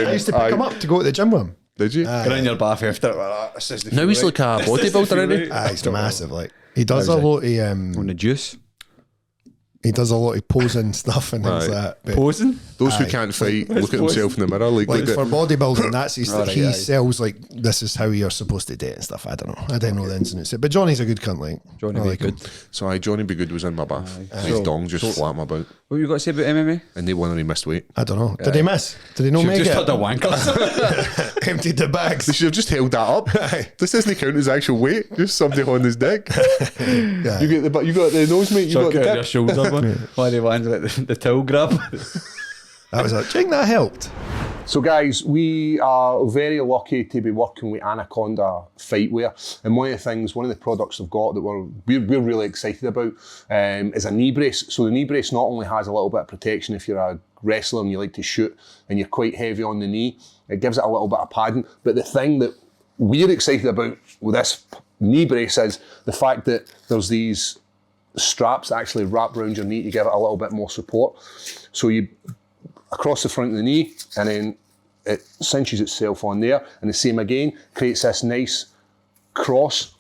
I used to pick him up to go to the gym with him. Did you? Get in your bath after it. Like, this is the Now he's feel like a bodybuilder, isn't he? He's massive. Like he does a lot of on the juice. he does a lot of posing stuff and things like that. But Posing. Those who Aye. can't fight look at themselves in the mirror. Like like that. for bodybuilding, that's his Right, he aye. sells like this is how you're supposed to date and stuff. I don't know. I don't know the ins and outs. But Johnny's a good cunt. Like Johnny I be like him. good. So Johnny Be Good was in my bath. His dong just flatting about. What you got to say about MMA? And they won and he missed weight. I don't know. Did he miss? Did he not make Just it? had the wanker. Emptied the They bags. should have just held that up. Aye. This doesn't count as actual weight. Just somebody on his dick. Yeah. You got the nose, mate. You got the your dick. shoulder, man. Why they want like the towel grab? I was like, think that helped. So guys, we are very lucky to be working with Anaconda Fightwear, and one of the products they've got that we're really excited about is a knee brace. So the knee brace not only has a little bit of protection if you're a wrestler and you like to shoot and you're quite heavy on the knee, it gives it a little bit of padding. But the thing that we're excited about with this knee brace is the fact that there's these straps that actually wrap around your knee to give it a little bit more support. So you across the front of the knee, and then it cinches itself on there, and the same again, creates this nice cross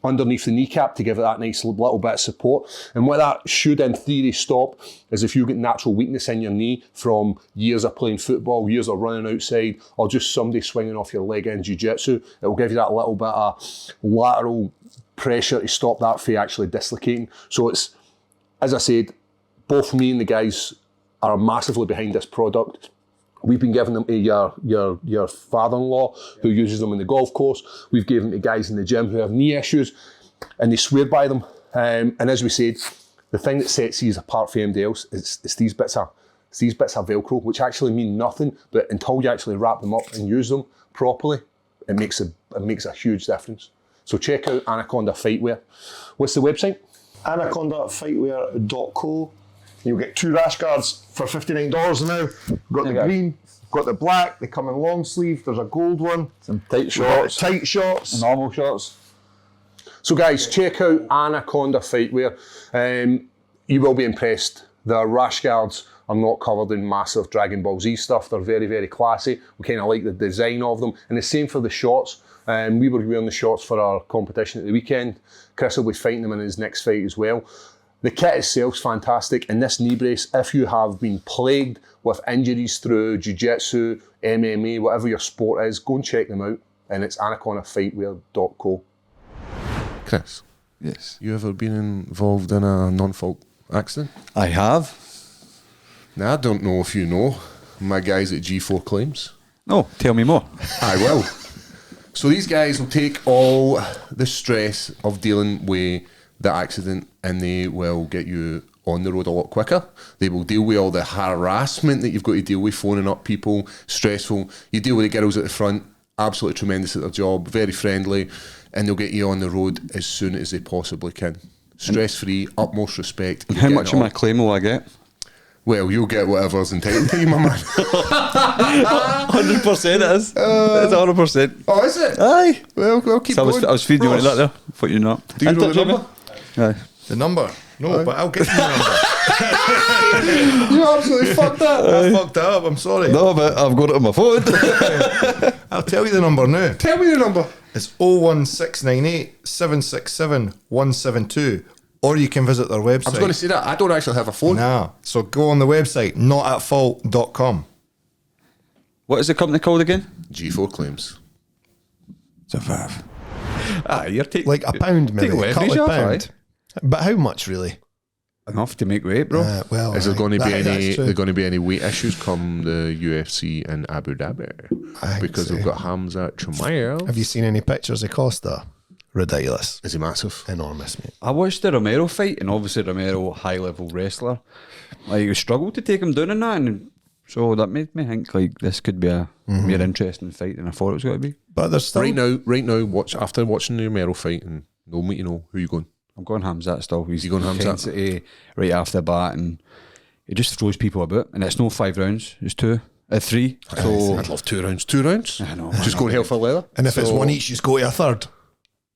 underneath the kneecap to give it that nice little bit of support. And what that should in theory stop is if you get natural weakness in your knee from years of playing football, years of running outside, or just somebody swinging off your leg in jiu-jitsu, it will give you that little bit of lateral pressure to stop that from actually dislocating. So it's, as I said, both me and the guys are massively behind this product. We've been giving them to your father-in-law who uses them in the golf course. We've given them to guys in the gym who have knee issues, and they swear by them. And as we said, the thing that sets these apart from anybody else is these bits of Velcro, which actually mean nothing, but until you actually wrap them up and use them properly, it makes a huge difference. So check out Anaconda Fightwear. What's the website? AnacondaFightwear.co. You'll get 2 rash guards for $59 now. We've got the green, got the black. They come in long sleeve. There's a gold one. Some tight We've got shorts. tight shorts. Normal shorts. So guys, check out Anaconda Fightwear. You will be impressed. The rash guards are not covered in massive Dragon Ball Z stuff. They're very, very classy. We kind of like the design of them. And the same for the shorts. We were wearing the shorts for our competition at the weekend. Chris will be fighting them in his next fight as well. The kit itself's fantastic, and this knee brace, if you have been plagued with injuries through jiu-jitsu, MMA, whatever your sport is, go and check them out, and it's anacondafightwear.co. Chris, Yes. you ever been involved in a non-fault accident? I have. Now, I don't know if you know my guys at G4 Claims. No, tell me more. I will. So these guys will take all the stress of dealing with the accident and they will get you on the road a lot quicker. They will deal with all the harassment that you've got to deal with, phoning up people, stressful. You deal with the girls at the front, absolutely tremendous at their job, very friendly, and they'll get you on the road as soon as they possibly can. Stress-free, utmost respect. How much of my claim will I get? Well, you'll get whatever's entitled to you, my man. 100% it is. It's 100%. Oh, is it? Aye. Well, I'll keep So going. I was feeding you on that there. Thought you not. Do you know the number? Aye. The number? No, but I'll get you the number. You absolutely fucked that. I fucked that up, I'm sorry. No, but I've got it on my phone. I'll tell you the number now. Tell me the number. It's 01698 767 172. Or you can visit their website. I was going to say that. I don't actually have a phone. Nah. So go on the website, notatfault.com. What is the company called again? G4 Claims. It's a five. Ah, you're taking Like a pound, maybe. Take A couple leverage of off, pound. But how much, really? enough to make weight, bro. Well, Is there going to be that- any? that's true. There going to be any weight issues come the UFC in Abu Dhabi? I think Because so. we've got Hamz tomorrow. Have you seen any pictures of Costa? Ridiculous. Is he massive? Enormous, mate. I watched the Romero fight, and obviously Romero, high level wrestler. Like, you struggled to take him down in that, and so that made me think like this could be a more interesting fight than I thought it was going to be. But there's still... Right now, watch after watching the Romero fight, and no me, you know who you going. I'm going Hamzat still. He's You going Hamzat? intensity right after the bat, and he just throws people about. And it's no 5 rounds; it's 3. So I'd love 2 rounds. 2 rounds. I know. Just going hell for leather. And if it's So- one each, you just go to a third.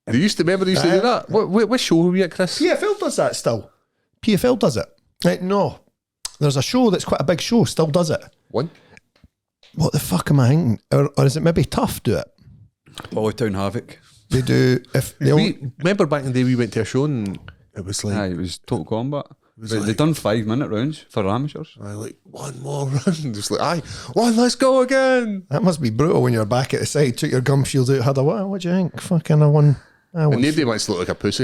They used to remember they used to do that. What show were we at, Chris? PFL does that still. PFL does it. No. There's a show that's quite a big show, still does it. One. What the fuck am I thinking? Or is it maybe Tough do it? Town Havoc. They do... If they We remember back in the day we went to a show and it was like, Aye, it was Total Combat. was But like- they done 5-minute rounds for amateurs. like one more run. Just like, aye, one, let's go again. that must be brutal when you're back at the side, took your gum shield out, had a what do you think? Fucking a one... And nobody wants to look like a pussy.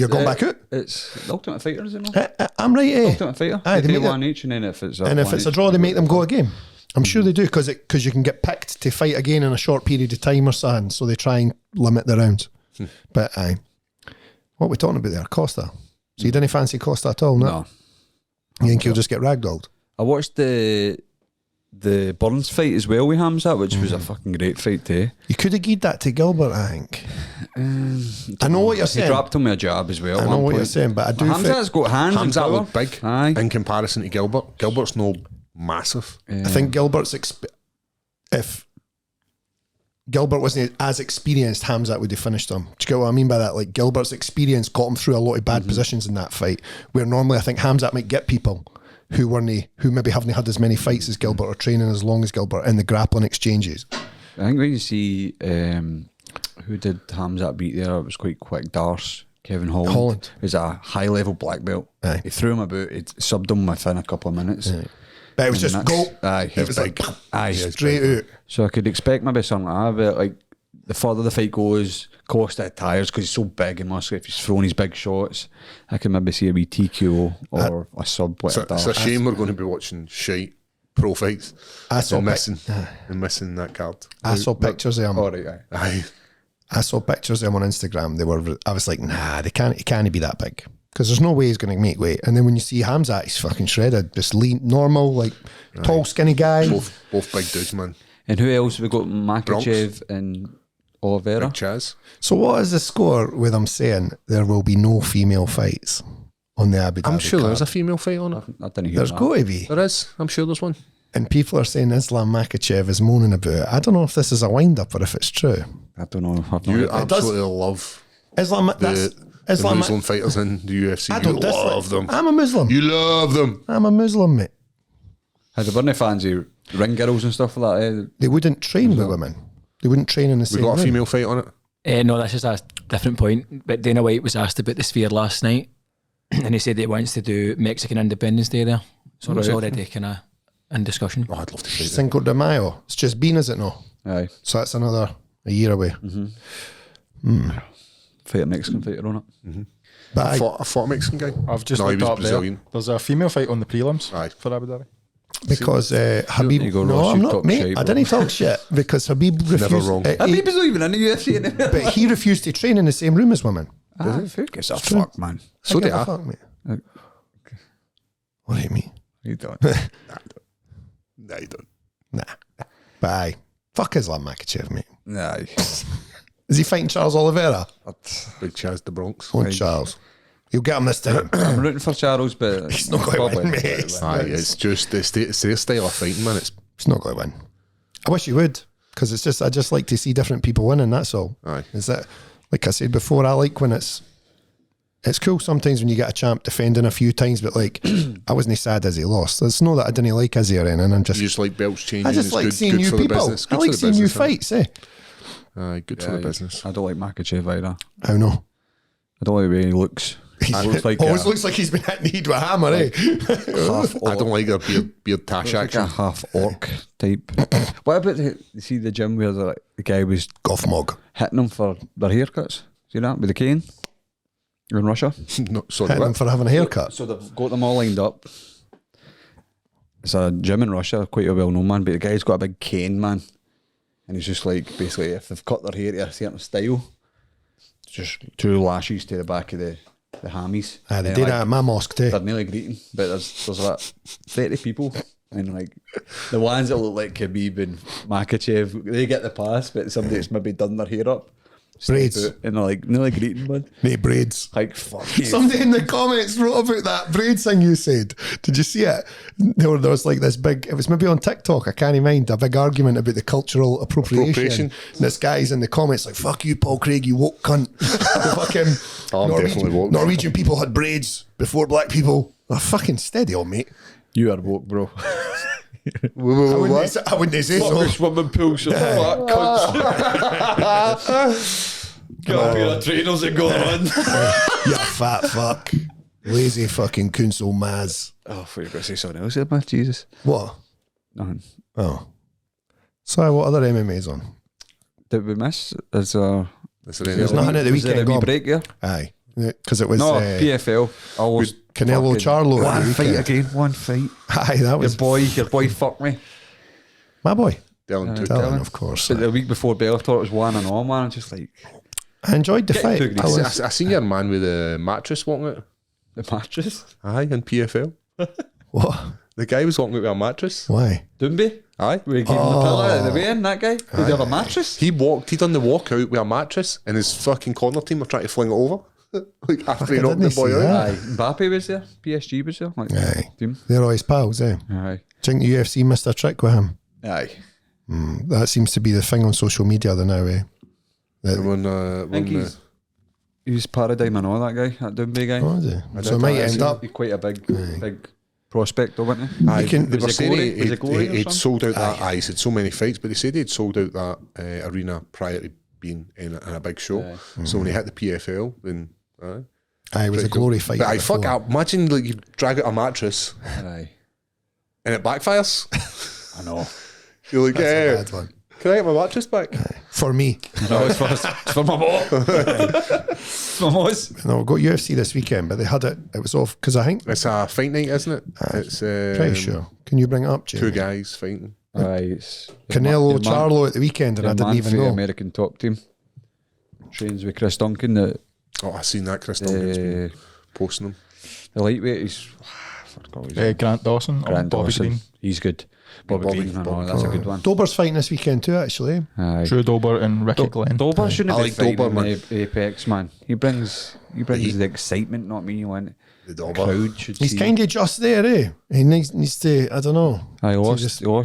You're going back out? It's the Ultimate Fighter, is it not? I'm right, eh? Ultimate Fighter. Aye, They they take make one each, and then if it's And if it's a draw, they make them go again. I'm sure they do because you can get picked to fight again in a short period of time or something. So they try and limit the rounds. But aye, what are we talking about there? Costa. So you didn't fancy Costa at all? No. You think he'll just get ragdolled? I watched the Burns fight as well with Hamzat, which was a fucking great fight too. You could have gied that to Gilbert, I think. I know what you're He saying. dropped him with a jab as well. I at know one what you're point. saying, but I do think Hamzat's got hands. and Hamzat power. looked big Aye. in comparison to Gilbert. Gilbert's no massive. I think Gilbert's if Gilbert wasn't as experienced, Hamzat would have finished him. Do you get what I mean by that? Like Gilbert's experience got him through a lot of bad positions in that fight, where normally I think Hamzat might get people who maybe haven't had as many fights as Gilbert or training as long as Gilbert in the grappling exchanges. I think when you see who did Hamzat beat there, it was quite quick. Darce, Kevin Holland. He's a high level black belt. Aye. He threw him about, he subbed him within a couple of minutes. But it was And just that's- go. Aye, It he's was big. like Aye, he's straight big. out. So I could expect maybe something like that, but like the further the fight goes, Costa had tires because he's so big and muscular. If he's throwing his big shots, I can maybe see a wee TKO or a sub. It's a shame we're going to be watching shite pro fights I saw and pic- missing that card. I saw pictures of him. All right, aye. Aye. I saw pictures of him on Instagram. I was like, nah, he can't be that big. Because there's no way he's going to make weight. And then when you see Hamzat, he's fucking shredded. Just lean, normal, like tall, skinny guy. Both big dudes, man. And who else? We got Makachev and Oliveira. Big Chaz. So what is the score with him saying there will be no female fights on the Abu Dhabi I'm sure card. there's a female fight on it. I didn't hear There's that. got to be. There is. I'm sure there's one. And people are saying Islam Makhachev is moaning about it. I don't know if this is a wind-up or if it's true. I don't know. I've not You heard that. absolutely love Islam, that's the Islam. Muslim fighters in the UFC. I don't You dislike love them. I'm a Muslim. You love them. I'm a Muslim, mate. Had the Burnley fans who ring girls and stuff like that. Eh? They wouldn't train with women. They wouldn't train in the We same got a room. female fight on it. No, that's just a different point. But Dana White was asked about the Sphere last night, and he said that he wants to do Mexican Independence Day there. So it's already kind of in discussion. Oh, I'd love to fight them. Cinco de Mayo. It's just been, is it no? Aye. So that's a year away. Fight a Mexican fighter on it. But I fought a Mexican guy. I've just No, he looked was up Brazilian. there. There's a female fight on the prelims Aye. for Abu Dhabi. because Habib. you go, No, Ross, I'm you not, talk mate. shite, I bro. didn't talk shit because Habib refused. wrong. Habib's not even in the UFC anymore. But he refused to train in the same room as women. Who gives a fuck, man? So Give did a I. fuck, mate. What do you mean? You don't. Nah, you don't. Nah. But aye. Fuck Islam Makhachev, mate. Nah. Is he fighting Charles Oliveira? Big Chaz the Bronx. On Charles. He'll get him this time. I'm rooting for Charles, but He's not going to win, mate. Aye, it's just it's their style of fighting, man. It's not going to win. I wish he would, because it's just I just like to see different people winning. That's all. Aye. Is that like I said before? I like when it's cool sometimes when you get a champ defending a few times, but like I wasn't sad as he lost. It's not that I didn't like Izzy or anything. I'm You just just like belts changing. I just it's like good, seeing good new for the people. business. I Good like for the seeing new business, fights. Aye, good for the business. I don't like Makachev either. I know. I don't like the way he looks. He looks like Always looks like he's been hit in the head with a hammer, eh? half I don't like their beard tash like a action. half orc type. What about you see the gym where the guy was Golf mug. hitting them for their haircuts? See that with the cane in Russia? No, sorry, Hitting him what? for having a haircut. So they've got them all lined up. It's a gym in Russia, quite a well-known man, but the guy's got a big cane, man, and he's just like basically if they've cut their hair to a certain style, just 2 lashes to the back of the hammies. They And did like, that at my mosque too. they're nearly greeting, but there's like 30 people, and like the ones that look like Khabib and Makachev, they get the pass, but somebody that's maybe done their hair up, step Braids. out, and they're like nearly greeting, man. Mate, braids. Like fuck you. Somebody in the comments wrote about that braid thing you said. Did you see it? There was like this big, it was maybe on TikTok, I can't mind, a big argument about the cultural appropriation. And this guy's in the comments like, fuck you, Paul Craig, you woke cunt. The fucking Oh, I'm definitely woke. Norwegian people had braids before black people. Oh, fucking steady on, mate. You are woke, bro. I wouldn't say so. Swimming pool, so fuck cunts. Get a pair of trainers and go on. You fat fuck. Lazy fucking Kunsel Maz. Oh, I thought you were going to say something else there, man. Jesus. What? Nothing. Oh. So what other MMA's on? Did we miss? There's There's nothing at the Was there a weekend. wee Gone. break here? Aye. Because it was No, PFL. I was Canelo fucking- Charlo at One the fight weekend. again. One fight. Aye, that was Your boy fucked me. my boy. Dylan took Dylan, of course. But the week before Bellator, it was 1-1, man. I'm just like, I enjoyed the Get fight. to I Greece. was, I seen your man with a mattress walking out. the mattress. Aye, in PFL. what? The guy was walking out with a mattress. Why? Aye. We gave him the pillow at the weigh-in, that guy. Did he have a mattress? He done the walk out with a mattress, and his fucking corner team were trying to fling it over. Like after he I knocked the didn't boy see out. that. Aye. Mbappe was there. PSG was there. Like, Aye. team. They're always pals, eh? Aye. Do you think the UFC missed a trick with him? Aye. That seems to be the thing on social media now, eh? That, When, I think he's paradigm and all that guy, that Doumbé guy. what is it? So it might end up. He's quite a big prospect, though, wasn't he? Aye, can- they was were it saying Glory? Was it Glory or he'd something? sold out that. Aye, he's had so many fights, but they said he'd sold out that arena prior to being in a big show. So when he hit the PFL, then Aye, it was a pretty cool. glory fight. But I fuck before. up. Imagine like you drag out a mattress Aye. and it backfires. I know. You're like, That's a yeah, bad one. can I get my mattress back? For me. No, it's for my mom. It's my mom's. No, we've got UFC this weekend, but they had it. It was off because I think. It's a fight night, isn't it? It's Pretty sure. Can you bring it up, Jamie? 2 guys fighting. Aye, it's Canelo Charlo at the weekend, and I didn't even The know. American top team trains with Chris Duncan. The Oh, I seen that. Chris Duncan's been posting them. lightweight is Grant Dawson or Grant Bobby Dawson. Green. He's good. Bobby Bean. That's a good one. Dober's fighting this weekend too, actually. Aye. Drew Dober and Ricky Glenn. Dober shouldn't I be like fighting Dober, in man. Apex, man. He brings the excitement, not me. When The the Dober. crowd should He's see. kind of just there, eh? He needs to, I don't know. He lost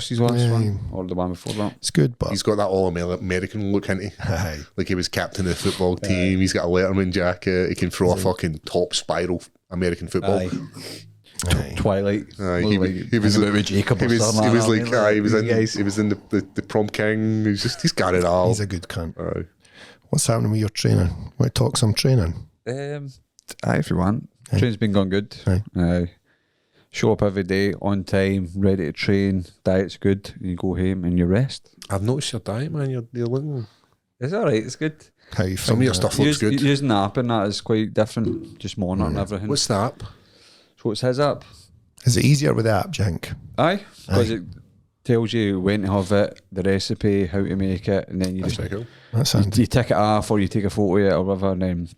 his last Yeah. one, or the one before that. It's good, but He's got that all American look, hasn't he? Aye. Like he was captain of the football team. He's got a Letterman jacket. He can throw a fucking top spiral American football. Aye. Aye. Twilight. He was about with Jacob. He or was something like that, he was in guys. he was in the prom king. He's got it all. He's a good cunt. Aye. What's happening with your training? Want to talk some training? Aye, if you want. Training's been going good. Aye. Show up every day on time, ready to train. Diet's good. You go home and you rest. I've noticed your diet, man. You're looking. It's all right. It's good. How you Some of your that? stuff looks good. Using the app and that is quite different. Just monitoring everything. What's the app? So it's his app. Is it easier with the app, Jank? Aye, because it tells you when to have it, the recipe, how to make it, and then you That's just very cool. That's you, handy. you tick it off or you take a photo of it or whatever. And then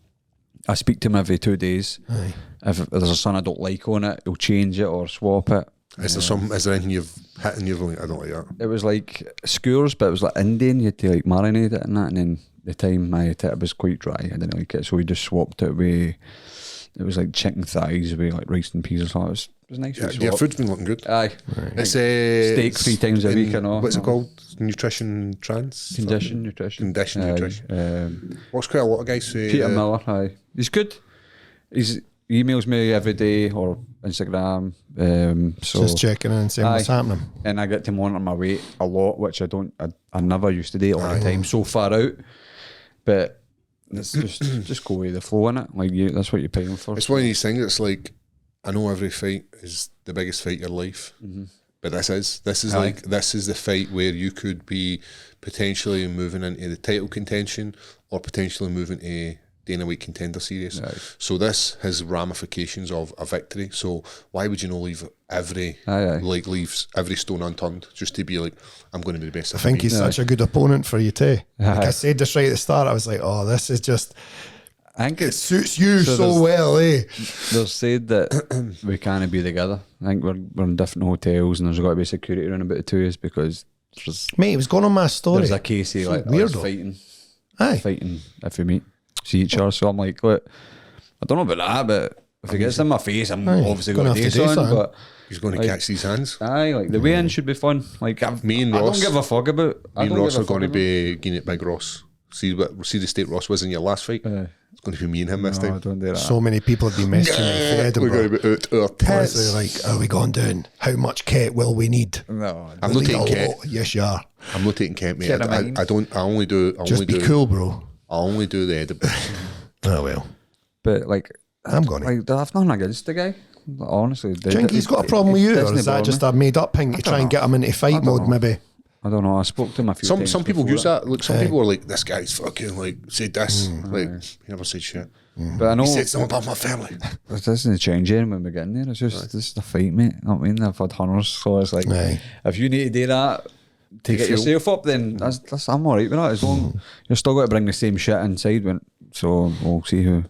I speak to him every 2 days. Aye. If there's a son I don't like on it, he'll change it or swap it. Is there anything you've hit and you've like, I don't like that? It was like skewers, but it was like Indian. You had to like marinate it and that, and then the time I ate it was quite dry. I didn't like it, so we just swapped it with. It was like chicken thighs with like rice and peas or something. It was nice. Yeah, we your swapped. food's been looking good. Aye, It's steak 3 times a week and all. What's it called? Nutrition trans? Condition nutrition. Condition Aye, nutrition. What's quite a lot of guys say. Peter Miller, aye, he's good. He emails me every day or Instagram. So Just checking in and saying what's Aye. happening. and I get to monitor my weight a lot, which I never used to do all the time, so far out. But it's just go with the flow in it. Like that's what you're paying for. It's one of these things. It's like I know every fight is the biggest fight of your life, but this is Aye. like this is the fight where you could be potentially moving into the title contention or potentially moving to Dana White Contender Series. Aye. So this has ramifications of a victory. So why would you not leave every Aye. leave every stone unturned just to be like, I'm going to be the best? I think he's such a good opponent for you too. Like Aye. I said this right at the start, I was like, oh, this is just, I think it it's suits you So so there's- well, eh? they've said that we can't be together. I think we're in different hotels and there's got to be security around about the two of us because Mate, it was going on my story. there's a case of like Weirdo. us Aye. fighting if we meet, see each other. So I'm like, look, I don't know about that, but if it gets in my face, I'm Aye, obviously gonna going to have do to do something. something. But He's going to Like- catch these hands. aye, like the weigh-in should be fun. Like Me and I Ross- don't give a fuck about. Me and Ross are going to be getting it big Ross. See the state Ross was in your last fight. It's going to be me and him this No, time. don't do that. So many people have been messaging me for We're going Edinburgh. to be out our Honestly, tits. like, are we going down? How much Ket will we need? no, I'm We'll not need taking a Ket. lot. Yes, you are. I'm not taking Kent, mate. Get him I in. don't. I only do. Just be cool, bro. I only do the Edinburgh. Oh, well. but like I'm going to. Like I've nothing against the guy. Honestly, Think he's got a problem with you, or is that just a made up thing to try and get him into fight mode, maybe? I don't know. I spoke to him a few times. Some people before use it. that. Like some people are like, this guy's fucking like said this. Like he never said shit. But I know He said something about my family. it doesn't change anything when we get in there. It's just this is a fight, mate. You know what I mean? I've had hunters, so it's like Aye. if you need to do that to get fuel. yourself up, then that's I'm alright with that. As long you're still got to bring the same shit inside. So we'll see who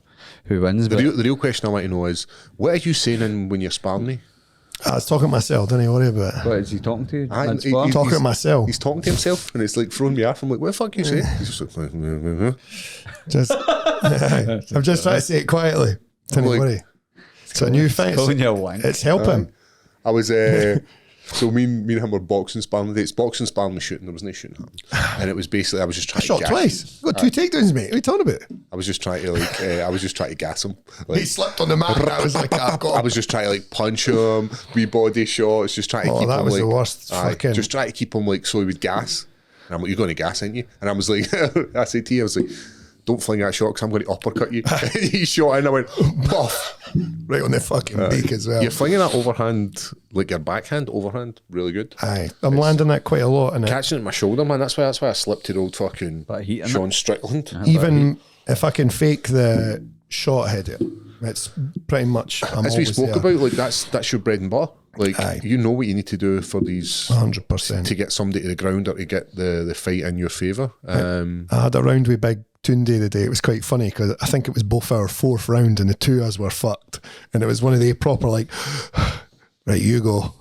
wins. The But real question I want to know is, what are you saying when you're sparring me? I was talking to myself, don't you worry about it. what is he talking to? Aye, That's he- far. he- Talking to myself. He's talking to himself, and it's like throwing me off. I'm like, what the fuck are you saying? He's just like, Just, I'm just trying to say it quietly. Don't Like- worry. It's a new thing. calling you a wank. It's helping. I was so me and him were boxing sparring today. It's boxing sparring with shooting. There was no shooting happening. And it was basically I was just trying I shot to gas twice. Got 2 takedowns, mate. What are you talking about? I was just trying to like I was just trying to gas him. Like, He slipped on the mat and I was like, I've got I was just trying to like punch him, wee body shots, just trying to Oh, keep that him was like the worst fucking- just trying to keep him like so he would gas. And I'm like, you're going to gas, ain't you? And I was like, I said to you, I was like, don't fling that shot because I'm going to uppercut you. He shot in, I went, puff. right on the fucking beak as well. You're flinging that overhand, like your backhand overhand, really good. Aye. I'm landing that quite a lot. And Catching it in my shoulder, man. That's why I slipped to the old fucking Bit of heat in Sean Strickland. even if I can fake the shot head, it's pretty much, I'm As we always spoke there. about, like that's your bread and butter. Like Aye. you know what you need to do for these 100%. to get somebody to the ground or to get the fight in your favour. I had a round with Big Tunde the day. It was quite funny because I think it was both our 4th round and the 2 of us were fucked. And it was one of the proper like, right, you go.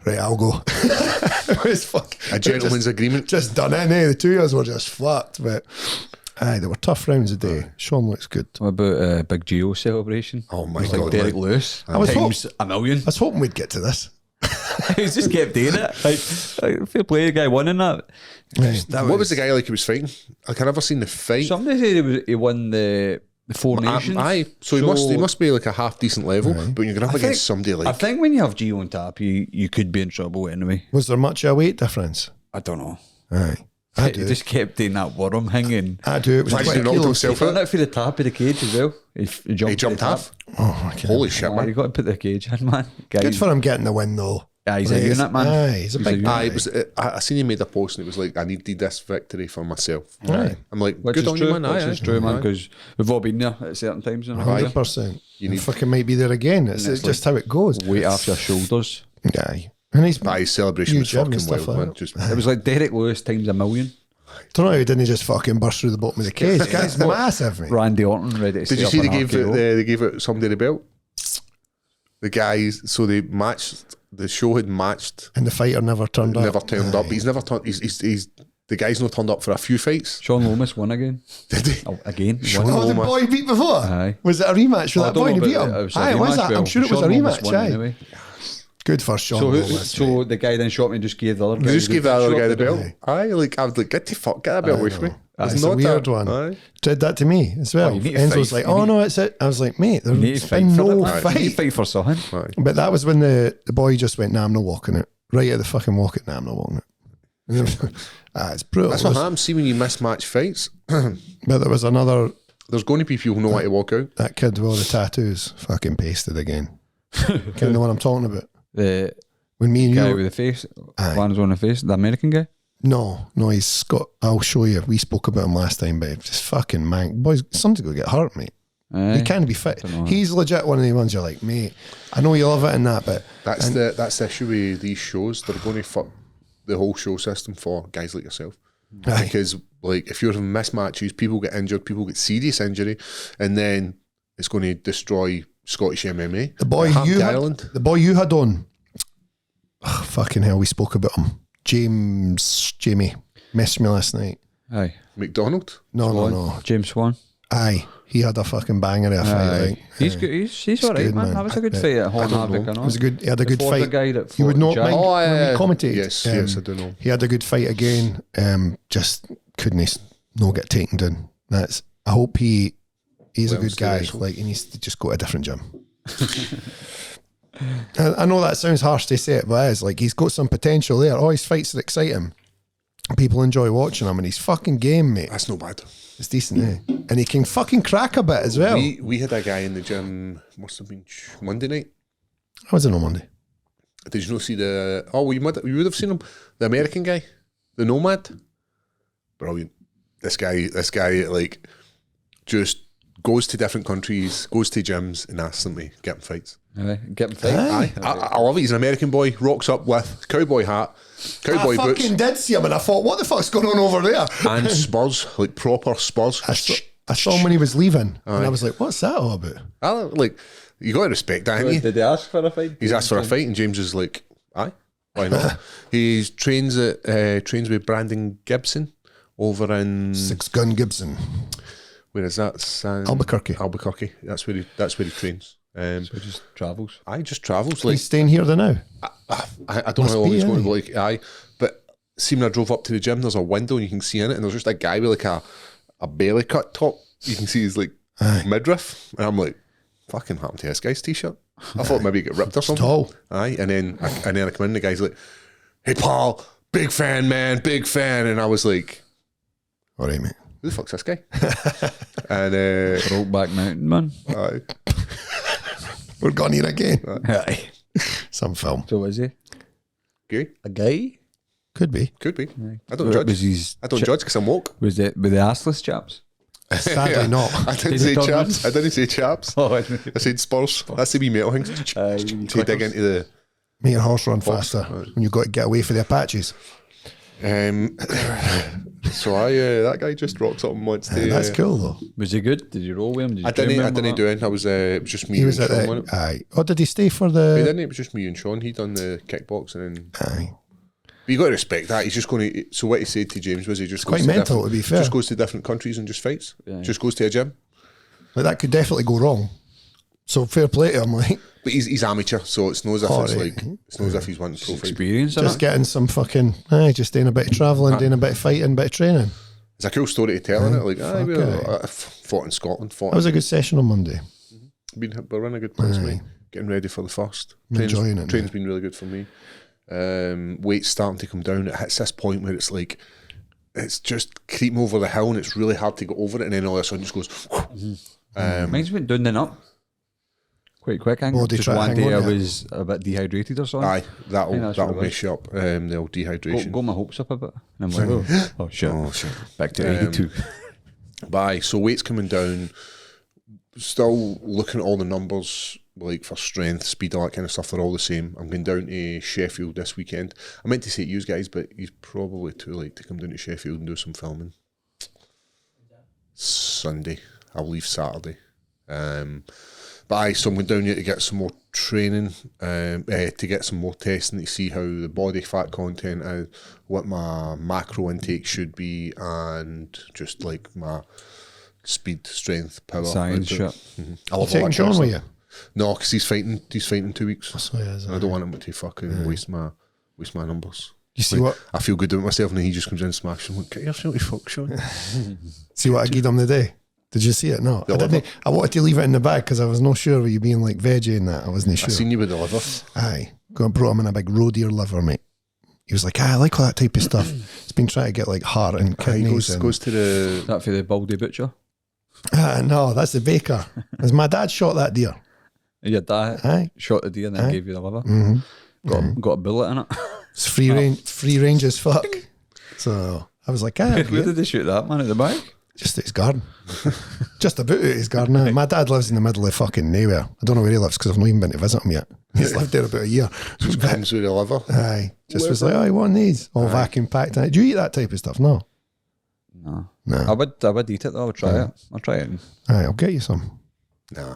Right, I'll go. It was A gentleman's agreement. Just done in, eh? The 2 years were just fucked, but aye, they were tough rounds a day. Sean looks good. What about Big Geo celebration? Oh my It's God, like Derek man. Lewis. I was Times a million. I was hoping we'd get to this. He's just kept doing it. Like, fair play, the guy won in that. Right. What was the guy like he was fighting? I've never seen the fight. Somebody said he won the Four Nations. Aye, so he must be like a half decent level, but you're going up against somebody like. I think when you have Geo on tap, you could be in trouble anyway. Was there much of a weight difference? I don't know. Aye. I He do. just kept doing that worm hanging. I do. It was Actually 20 knocked kilos. himself He done out. it for the top of the cage as well. He jumped, He jumped to the half. top. Oh, okay. Holy shit, You man! got to put the cage in, man. Guys, Good for him getting the win, though. He's a unit, man. Aye, he's a big Aye, guy. it was. I seen he made a post and it was like, I needed this victory for myself. Aye. I'm like, Which good is on true, you, man. which Aye, is aye. true, man, Aye. because we've all been there at certain times in our life. 100%. You need- fucking might be there again. It's just how it goes. Weight off your shoulders. Aye. And he's Aye, celebration You was gym and fucking stuff wild, like man. that. Just It was like Derek Lewis times a million. don't know how he didn't just fucking burst through the bottom of the cage. Guy's massive, mate. Randy Orton ready to Did you stay see up they an gave it? RKO. They gave it somebody the belt. The guys, so they matched. The show had matched. And the fighter never turned up. Never turned up. He's never turned. He's the guy's not turned up for a few fights. Sean Lomas won again. Did he? Oh, again. Sean Won. Oh, the Lomas. boy beat before? Aye. Was it a rematch for I that don't boy and know he beat about him? it. It was a Aye, was rematch, that? I'm well, sure it was a Sean Lomas rematch, won aye. anyway. Good for Sean So, Lomas, so mate. the guy then shot me and just gave the other guy. You just gave the other guy the belt. Aye. Aye, like I was like, get that belt away from me. It's a weird one. Aye. Did that to me as well. Oh, you need to Enzo's fight. like, oh no, it's it. I was like, mate, You need there's to fight been for no it, man. You need to fight. fight for something. Aye. But that was when the boy just went, nah, I'm not walking it. Right at the fucking walk it, nah, I'm not walking it. It's brutal. That's what happens. See when you mismatch fights, But there was another, there's going to be people who know how to walk out. that kid with all the tattoos fucking pasted again. Kind of the one I'm talking about. The When me and guy you, with the face, Aye. one's on the face, the American guy. no, he's got, I'll show you. We spoke about him last time, but it's just fucking man. Boys, something's going to get hurt, mate. Aye. He can't be fit. Dunno. He's legit one of the ones you're like, mate, I know you love it and that, but That's the issue with these shows. They're going to fuck the whole show system for guys like yourself. Aye. Because like if you're having mismatches, people get injured, people get serious injury, and then it's going to destroy Scottish MMA. the boy It happened you to had, Ireland. the boy you had on, fucking hell, we spoke about him. Jamie messaged me last night. Aye. McDonald. No, Swan. no. James Swan. Aye, he had a fucking banger of a fight. Aye. Like. He's good. He's all right, good, man. man. That was a good Yeah. fight at Horn don't Havoc. know. I know. It was a good. He had a good The Florida fight. guy that You would fought not Jack. mind Oh, when yeah. we commentated. Yes, yes, I do know. He had a good fight again. Just couldn't not get taken down. That's. I hope he's a Well, good stay guy. wrestle. Like he needs to just go to a different gym. I know that sounds harsh to say it, but it is. Like he's got some potential there. Oh, his fights are exciting. People enjoy watching him, and he's fucking game, mate. That's no bad. It's decent, eh? And he can fucking crack a bit as well. We had a guy in the gym. Must have been Monday night. I was in on Monday. Did you not see the? Oh, you would have seen him. The American guy, the Nomad. Brilliant. This guy, like, just goes to different countries, goes to gyms, and asks them to get him fights. Aye. Get him fight. Aye, I love it. He's an American boy. Rocks up with cowboy hat, cowboy I boots, fucking did see him, and I thought, what the fuck's going on over there? and spurs, like proper spurs. I saw him when he was leaving, and I was like, what's that all about? Like, you got to respect that, ain't you? Did they ask for a fight? He's asked for a fight, and James is like, aye, why not? He trains with Brandon Gibson over in Six Gun Gibson, where is that? Albuquerque. Albuquerque. That's where he trains. So it just travels. I just travels like He's staying here the now. I don't know Must how long be, he's going aye. to be like. Aye, but see when I drove up to the gym, there's a window and you can see in it, and there's just a guy with like a belly cut top. You can see his like midriff, and I'm like, fucking happened to this guy's t-shirt. I thought maybe he got ripped or something. tall. Aye, and then I come in, and the guy's like, "Hey Paul, big fan, man, big fan," and I was like, All right, mate. "Who the fuck's this guy?" And Brokeback Mountain, man. aye. We're gone here again. Aye. Some film. So is he? Gay? A guy? Could be. Could be. I don't Was judge. his I don't judge because I'm woke. Was it with the assless chaps? Sadly not. I didn't Did say it turn chaps. I didn't say chaps. Oh, I said spurs. That's the wee metal things. To dig into the. Make your horse run faster when you've got to get away from the Apaches. So that guy just rocks up once. That's cool though. Was he good? Did you roll with him? Did you I train with him didn't or do it. I was it was just me He and was at Sean. the wasn't it? aye. Oh, did he stay for He the? didn't. It was just me and Sean. He done the kickboxing and. Aye. But you got to respect that. He's just going to. So what he said to James was he just goes quite to mental, different- to be fair. Just goes to different countries and just fights. Yeah. Just goes to a gym. Like that could definitely go wrong. So fair play to him. Like But he's amateur, so it's not as if Oh, it's right. like it's not as if he's wanting pro fight. experience? just getting some fucking. Just doing a bit of travelling, doing a bit of fighting, a bit of training. It's a cool story to tell, isn't it? Like, Fuck I fought in Scotland. That was a good session on Monday. We're in a good place, mate. Getting ready for the first. Enjoying it, Training's been really good for me. Weight's starting to come down. It hits this point where it's like it's just creeping over the hill and it's really hard to get over it, and then all of a sudden it just goes. Mine's went down and up quite quick. I think. Body Just try to one hang day I on to it. was a bit dehydrated or something. Aye, that'll think that's what it was. mess you up. The old dehydration. Got my hopes up a bit. And I'm like, oh shit. Oh shit. Back to 82. But aye, so weight's coming down. Still looking at all the numbers, like for strength, speed, all that kind of stuff. They're all the same. I'm going down to Sheffield this weekend. I meant to say to you guys, but he's probably too late to come down to Sheffield and do some filming. Sunday. I'll leave Saturday. But aye, so I'm going down here to get some more training, to get some more testing to see how the body fat content is, what my macro intake should be, and just like my speed, strength, power. Science output. shit. I love all Taking that kind Sean of with stuff. you. No, because he's fighting in 2 weeks. So he is, And I don't want him to fucking waste my numbers. You see Like, what? I feel good doing it myself, and then he just comes in and smashes. I'm like, get yourself to fuck, Sean. See what I gave him today? Did you see it? No, I didn't. I wanted to leave it in the bag because I was not sure of you being like veggie and that. I wasn't I sure. seen you with the liver. Aye, brought him in a big roe deer liver, mate. He was like, I like all that type of stuff. He's been trying to get like heart and He kidneys. goes to the. Is that for the Baldy Butcher? No, that's the baker. As my dad shot that deer. Your dad Aye. shot the deer and then Aye. gave you the liver. Mm-hmm. Got a bullet in it. It's free range as fuck. So I was like, Where did they shoot that, man? At the back? just at his garden. Just about at his garden. Aye. My dad lives in the middle of fucking nowhere. I don't know where he lives because I've not even been to visit him yet. He's lived there about a year. Just comes with the liver. Aye. Just was like, oh, I want these. All vacuum packed. Aye. Do you eat that type of stuff? No. No. No. I would eat it though. I'll try it. I'll try it. Aye, I'll get you some. No.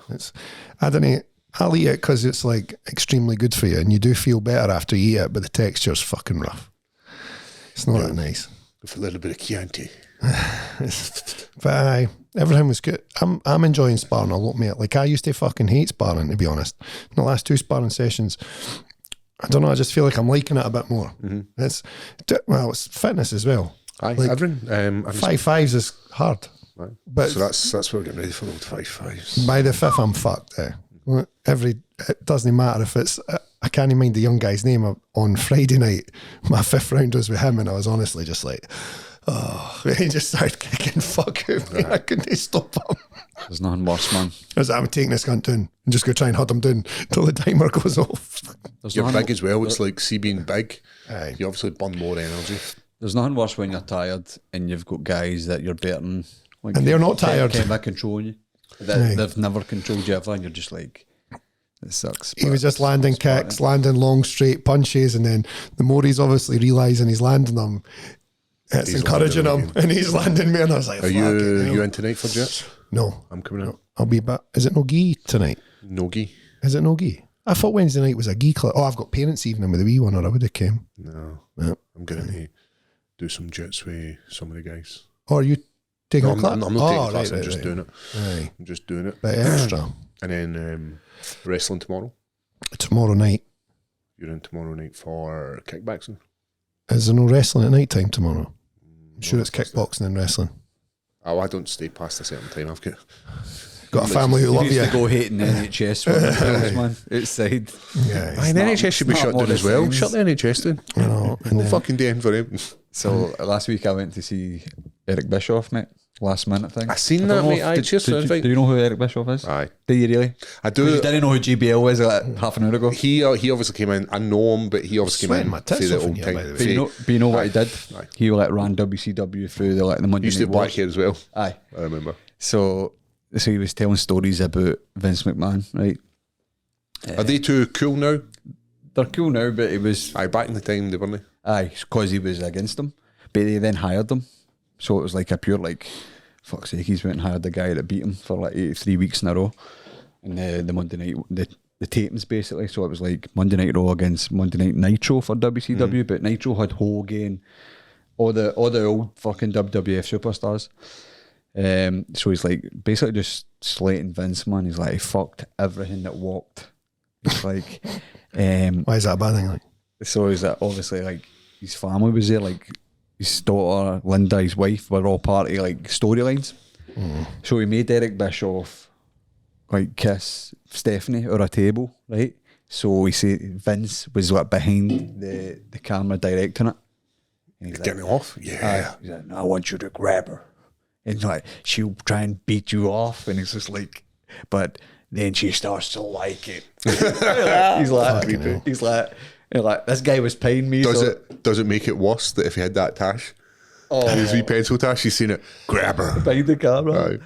I don't eat. I'll eat it because it's like extremely good for you, and you do feel better after you eat it. But the texture's fucking rough. It's not that nice. With a little bit of Chianti. But aye, everything was good. I'm enjoying sparring a lot, mate. Like I used to fucking hate sparring, to be honest. In the last 2 sparring sessions, I don't know. I just feel like I'm liking it a bit more. It's fitness as well. Aye, Like, everyone. 5.5s is hard, but So that's what we're getting ready for the old 5.5s. by the 5th I'm fucked. It doesn't matter if it's. I can't mind the young guy's name. On Friday night, my 5th round was with him, and I was honestly just like, oh, he just started kicking fuck out of me. I couldn't stop him. There's nothing worse, man. I was like, I'm taking this cunt down and just go try and hud him down till the timer goes off. There's You're nothing, big as well. It's like, see, being big, Aye. you obviously burn more energy. there's nothing worse when you're tired and you've got guys that you're beating. Like, And they're not tired. Kind of controlling you. Aye. They've never controlled you ever, and you're just like, it sucks. He was just landing kicks, landing long straight punches, and then the more he's obviously realising he's landing them, it's He's encouraging landing him, and he's landing me, and I was like, Are fuck you it, in tonight for Jets? No, I'm coming out. I'll be back. Is it no gi tonight? Nogi. Is it no gi? I thought Wednesday night was a gi club. Oh, I've got parents' evening with the wee one, or I would have came. No. Yeah. I'm going to do some Jets with some of the guys. Or are you taking No, a class? I'm not taking class. I'm just doing it. Aye. I'm just doing it. Bit extra. And then wrestling tomorrow. Tomorrow night. You're in tomorrow night for kickboxing. Is there no wrestling at night time tomorrow? I'm sure it's kickboxing and wrestling. Oh, I don't stay past a certain time. I've Got a family who You love used you. to go hating the NHS for themselves, man. Outside. Yeah, Aye, the NHS should be it's shut not down more as well. things. Shut the NHS down. you know, and No then, fucking day in for him. So last week I went to see Eric Bischoff, mate. Last minute thing. I seen don't that, know mate. if- Aye, cheers for the invite. Do you know who Eric Bischoff is? Aye. Do you really? I You do. didn't know who GBL was like half an hour ago. He obviously came in. I know him, but he obviously came Sweating in my tits through the off in old here, time. by the way. But you know what he did? Aye. He like ran WCW through the Monday Used to Night black Wars. hair as well. Aye. I remember. So he was telling stories about Vince McMahon, right? Are they too cool now? They're cool now, but it was Aye, back in the time they weren't. because he was against them. But they then hired him So it was like a pure like, fuck's sake, he's went and hired the guy that beat him for like 83 weeks in a row. And the Monday night, the tapings basically. So it was like Monday Night Raw against Monday Night Nitro for WCW, but Nitro had Hogan, all the old fucking WWF superstars. So he's like basically just slating Vince, man. He's like, he fucked everything that walked. It's like, Why is that a bad thing? Like, so he's like, obviously like his family was there, like his daughter, Linda, his wife, were all part of like storylines. So he made Eric Bischoff like kiss Stephanie or a table, right? So he said Vince was like behind the camera directing it. And he's Get me off? Yeah. he's like, no, I want you to grab her. And like, she'll try and beat you off. And it's just like, but then she starts to like it. he's like, this guy was paying me. Does it make it worse that if he had that tash? His wee pencil tash, he's seen it. Grab her. Behind the camera.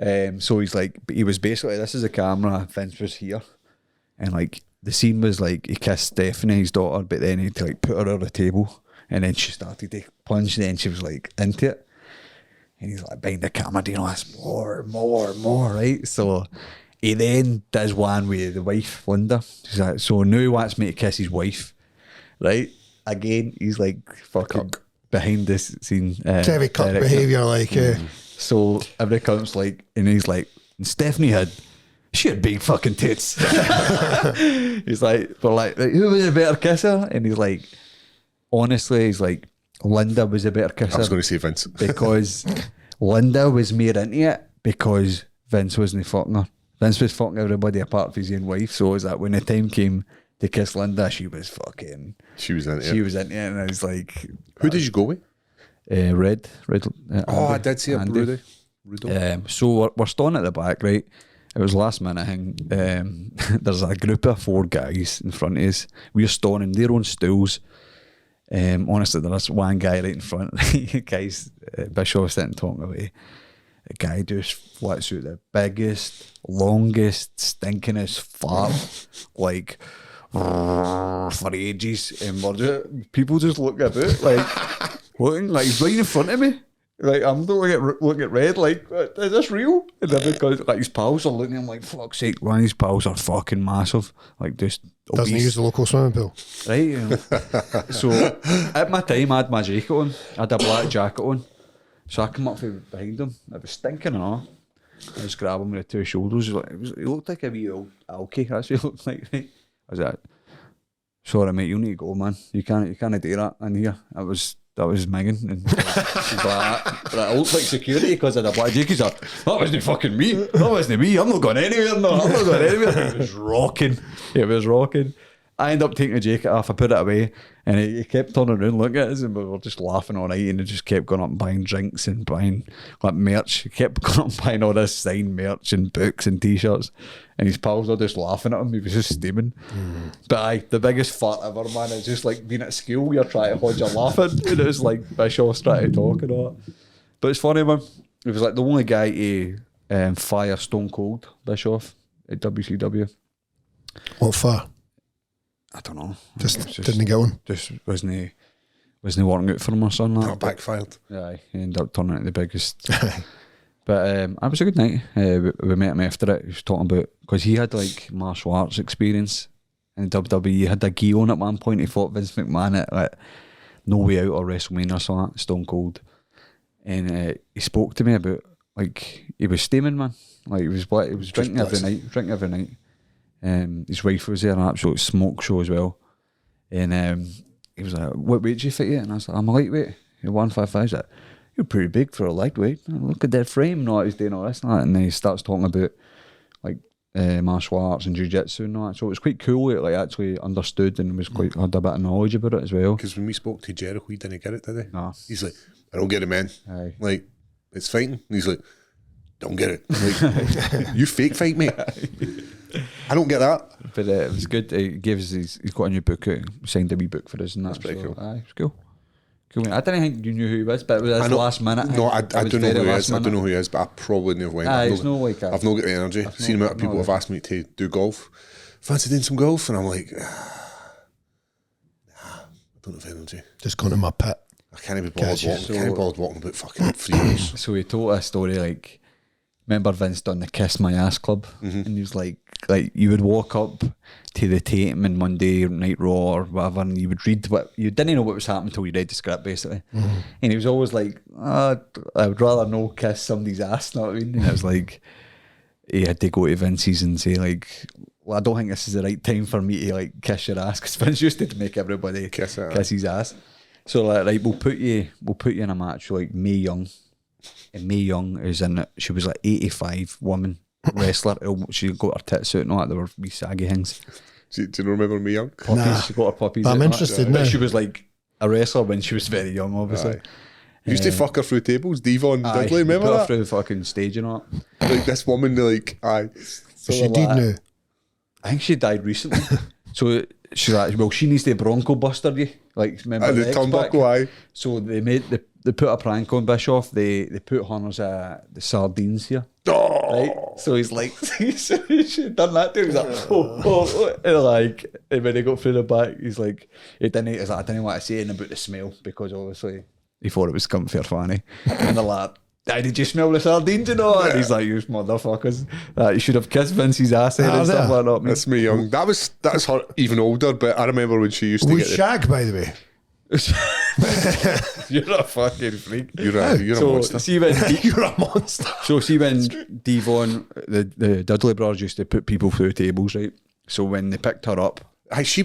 Aye. So he's like, but he was basically, this is the camera, Vince was here, and like the scene was like he kissed Stephanie, his daughter, but then he'd like put her on the table, and then she started to plunge, and then she was like into it, and he's like behind the camera doing all this more, right? So he then does one with the wife, Linda. He's like, so now he wants me to kiss his wife, right? Again, he's like fucking behind this scene. heavy cuck director. behaviour, like, So every comes like, and he's like, and Stephanie had big fucking tits. He's like, but like, who was a better kisser? And he's like, honestly, he's like, Linda was a better kisser. I was going to say Vince. Because Linda was more into it because Vince wasn't fucking her. Vince was fucking everybody apart from his own wife. So it was that when the time came to kiss Linda, she was fucking. She was into She it. was into it, and I was like, Who did you go with? Red. I did see a Andy. Rudo. So we're standing at the back, right? It was last minute thing. There's a group of 4 guys in front of us. We're standing, they're on stools. Honestly, there's one guy right in front. Guys, Bischoff sitting talking away. The guy just flats out the biggest, longest, stinkingest fart, like for ages, and people just look about like looking like he's right in front of me. Like I'm looking at Red, like, is this real? And then because like his pals are looking at him like, fuck's sake, one of his pals are fucking massive, like just doesn't obese. use the local swimming pool. Right, you know. So at my time I had my jacket on, I had a black jacket on, so I come up from behind him, it was stinking and all. I just grab him with the 2 shoulders. He looked like a wee old alky, that's what he looked like, right? I was like, sorry mate, you need to go, man, you can't do that in here. That was Megan, and she's like, but I looked like security because of the black jacket. He's like, that wasn't fucking me. That wasn't me. I'm not going anywhere. No, I'm not going anywhere. It was rocking. It was rocking. I ended up taking the jacket off. I put it away, and he kept turning around looking at us, and we were just laughing all night. And he just kept going up and buying drinks and buying like merch. He kept going up and buying all this signed merch and books and t-shirts. And his pals were just laughing at him. He was just steaming. But aye, the biggest fart ever, man. It's just like being at school, you're trying to hold your laughing, and it was like Bischoff's trying to talk and all that. But it's funny, man. He was like the only guy to fire Stone Cold Bischoff at WCW. What for? I don't know. Just It was didn't get one. Just wasn't working out for him or something like That backfired. Yeah, he ended up turning into the biggest. But it was a good night. We met him after it. He was talking about, because he had like martial arts experience in WWE. He had a gi on at one point. He fought Vince McMahon at like No Way Out or WrestleMania or something, Stone Cold. And he spoke to me about, like, he was steaming, man. Like he was drinking every night. His wife was there, an absolute smoke show as well. And he was like, what weight do you fit at? And I was like, I'm a lightweight. You're 155. He's like, you're pretty big for a lightweight. Look at that frame. No, he's doing all this and that. And then he starts talking about like martial arts and jiu-jitsu and all that. So it was quite cool. It like actually understood and was quite had a bit of knowledge about it as well. Because when we spoke to Jericho, he didn't get it, did he? No. He's like, I don't get it, man. Aye. Like, it's fighting. And he's like, don't get it. Like, you fake fight, mate. I don't get that. But it was good. He gave us he's got a new book out, signed a wee book for us and that. That's pretty cool. Aye, it was cool. Cool. I didn't think you knew who he was, but it was last minute. No, I It don't was know very who he last is. I don't minute. know who he is, but I probably never went. Aye, I've it's no like a- I've not got the energy. I've Seen not- amount of people I've have asked me to do golf. Fancy doing some golf? And I'm like, nah, I don't have energy. Just going to my pit. I can't be bothered walking. Can't be bothered walking about fucking freeways. So he told a story like, remember Vince done the Kiss My Ass Club, and he was like you would walk up to the Tatum on Monday Night Raw or whatever, and you would read what you didn't know what was happening until you read the script basically, and he was always like, I would rather no kiss somebody's ass, know what I mean? And it was like he had to go to Vince's and say like, well, I don't think this is the right time for me to like kiss your ass, because Vince used to make everybody kiss his ass. So like, right, we'll put you in a match like Mae Young. And Mae Young is in it. She was like 85 woman wrestler. She got her tits out and all that. They were wee saggy things. Do you remember Mae Young? Puppies. Nah. She got her puppies. I'm out and interested that. now. But she was like a wrestler when she was very young, obviously. Aye. You used to fuck her through tables. Devon Dudley, remember put her that? through the fucking stage and all that. Like this woman, like, aye. So she did now. I think she died recently. So she's like, well, she needs to Bronco Buster you. Like, remember The turnbuckle, aye. So they put a prank on Bischoff. They put Hunter's the sardines here. Oh. Right? So he's like, she done that to him. He's like, oh. And like, and when he got through the back, he's like, I didn't want to say anything about the smell, because obviously he thought it was comfy or funny. And they're like, did you smell the sardines and all? And he's like, you motherfuckers, you should have kissed Vince's ass and stuff like that. That's Mae Young. That's her even older, but I remember when she used to Was get Shag, by the way? You're a fucking freak. You're a monster. See when You're a monster. So see when Devon, the Dudley brothers used to put people through tables, right? So when they picked her up, Aye, she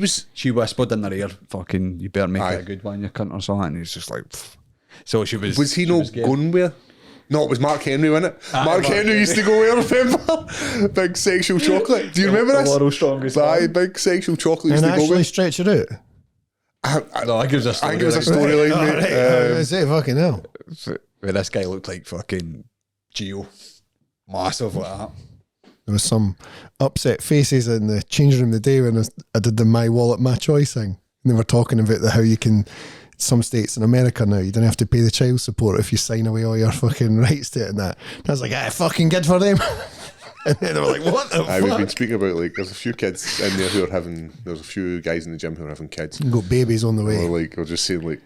whispered in their ear, fucking, you better make Aye. it a good one, you cunt, or something. And he's just like, pfft. So she was. Was he she no was gay. going where? No, it was Mark Henry, wasn't it? Mark Henry used to go where, remember? Big sexual chocolate. Do you remember The this? world's strongest Aye, man. big sexual chocolate used And to go actually where. stretch it out. No, I gives a I story. think it was a like, storyline, mate. I say fucking hell. where this guy looked like fucking Gio. Massive like that. There was some upset faces in the changing room the day when I did the My Wallet, My Choice thing. And they were talking about how you can, some states in America now, you don't have to pay the child support if you sign away all your fucking rights to it and that. And I was like, fucking good for them. And then they were like, what the Aye, we've been fuck? speaking about, like, there's a few kids in there who are having, there's a few guys in the gym who are having kids. Got babies on the way. Or like, or just saying like,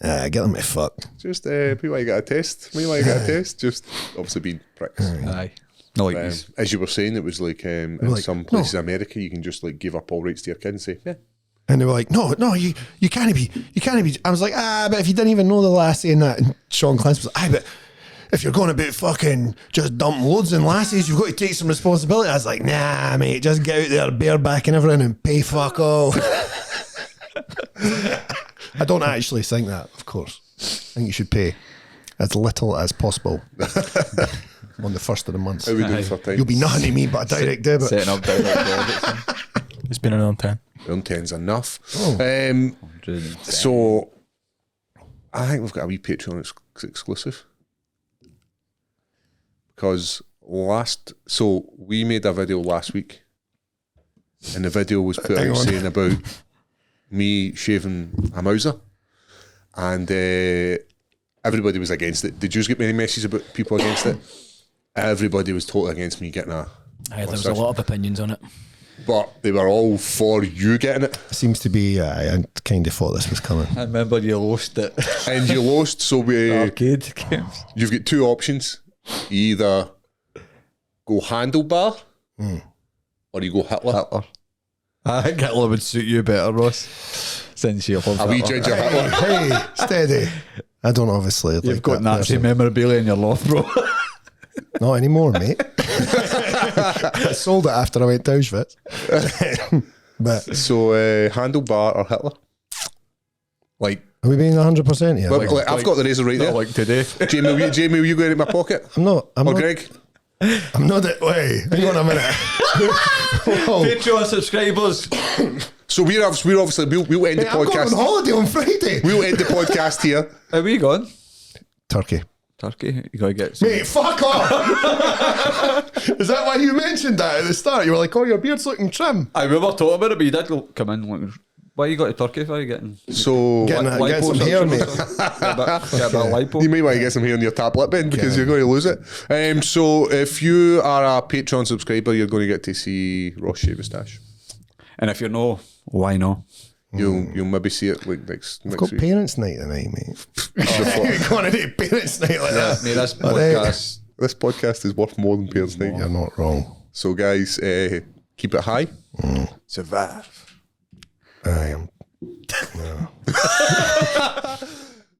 Get them to fuck. just, people want to get a test. When you want to get a test, just obviously being pricks. Aye. Not like these. As you were saying, it was like, in like, some places in America, you can just like give up all rights to your kid and say, yeah. And they were like, no, you can't be. I was like, but if you didn't even know the lassie and that. And Sean Clance was like, but if you're going about fucking just dump loads in lassies, you've got to take some responsibility. I was like, nah, mate, just get out there, bareback and everything and pay fuck all. I don't actually think that, of course. I think you should pay as little as possible on the first of the month. How we doing for time? You'll be nothing to me but a direct debit. Setting up direct debits. It's been around 10. Around 10's enough. Oh. So, I think we've got a wee Patreon exclusive. Because we made a video last week, and the video was put Hang out on. saying about me shaving a Mauser, and everybody was against it. Did you get many messages about people against it? Everybody was totally against me getting a Aye, there was a lot of opinions on it. but they were all for you getting it. Seems to be, I kind of thought this was coming. I remember you lost it. And you lost, so Arcade games. you've got two options. You either go handlebar or you go Hitler. Hitler. I think Hitler would suit you better, Ross. Since you're A wee ginger Hitler. Hey, steady. I don't obviously You've like got that Nazi person. memorabilia in your loft, bro. Not anymore, mate. I sold it after I went to Auschwitz. But So handlebar or Hitler. Like, are we being 100% here? Well, I've got the razor right there. not like today. Jamie, will you go in my pocket? I'm not. Or Greg? I'm not. Wait, hang on a minute. Whoa. Patreon subscribers. So we're obviously we'll end the Hey, I'm going on podcast. holiday on Friday. We'll end the podcast here. Are we gone? Turkey. Turkey. You gotta get some. Mate, fuck off. Is that why you mentioned that at the start? You were like, oh, your beard's looking trim. I remember talking about it, but you did come in. Like, why you got to Turkey? Why are you getting? So Getting lipo some hair, or mate. something? Get a bit of lipo. you may want to get some hair on your tablet, Ben, because you're going to lose it. So if you are a Patreon subscriber, you're going to get to see Ross shave his stash. And if you're no, why not? You'll maybe see it like next Got week. parents' night tonight, mate. You're going to do parents' night like that. Mate, this podcast. This podcast is worth more than Parents' Night. You're not wrong. So, guys, keep it high. Survive. I am.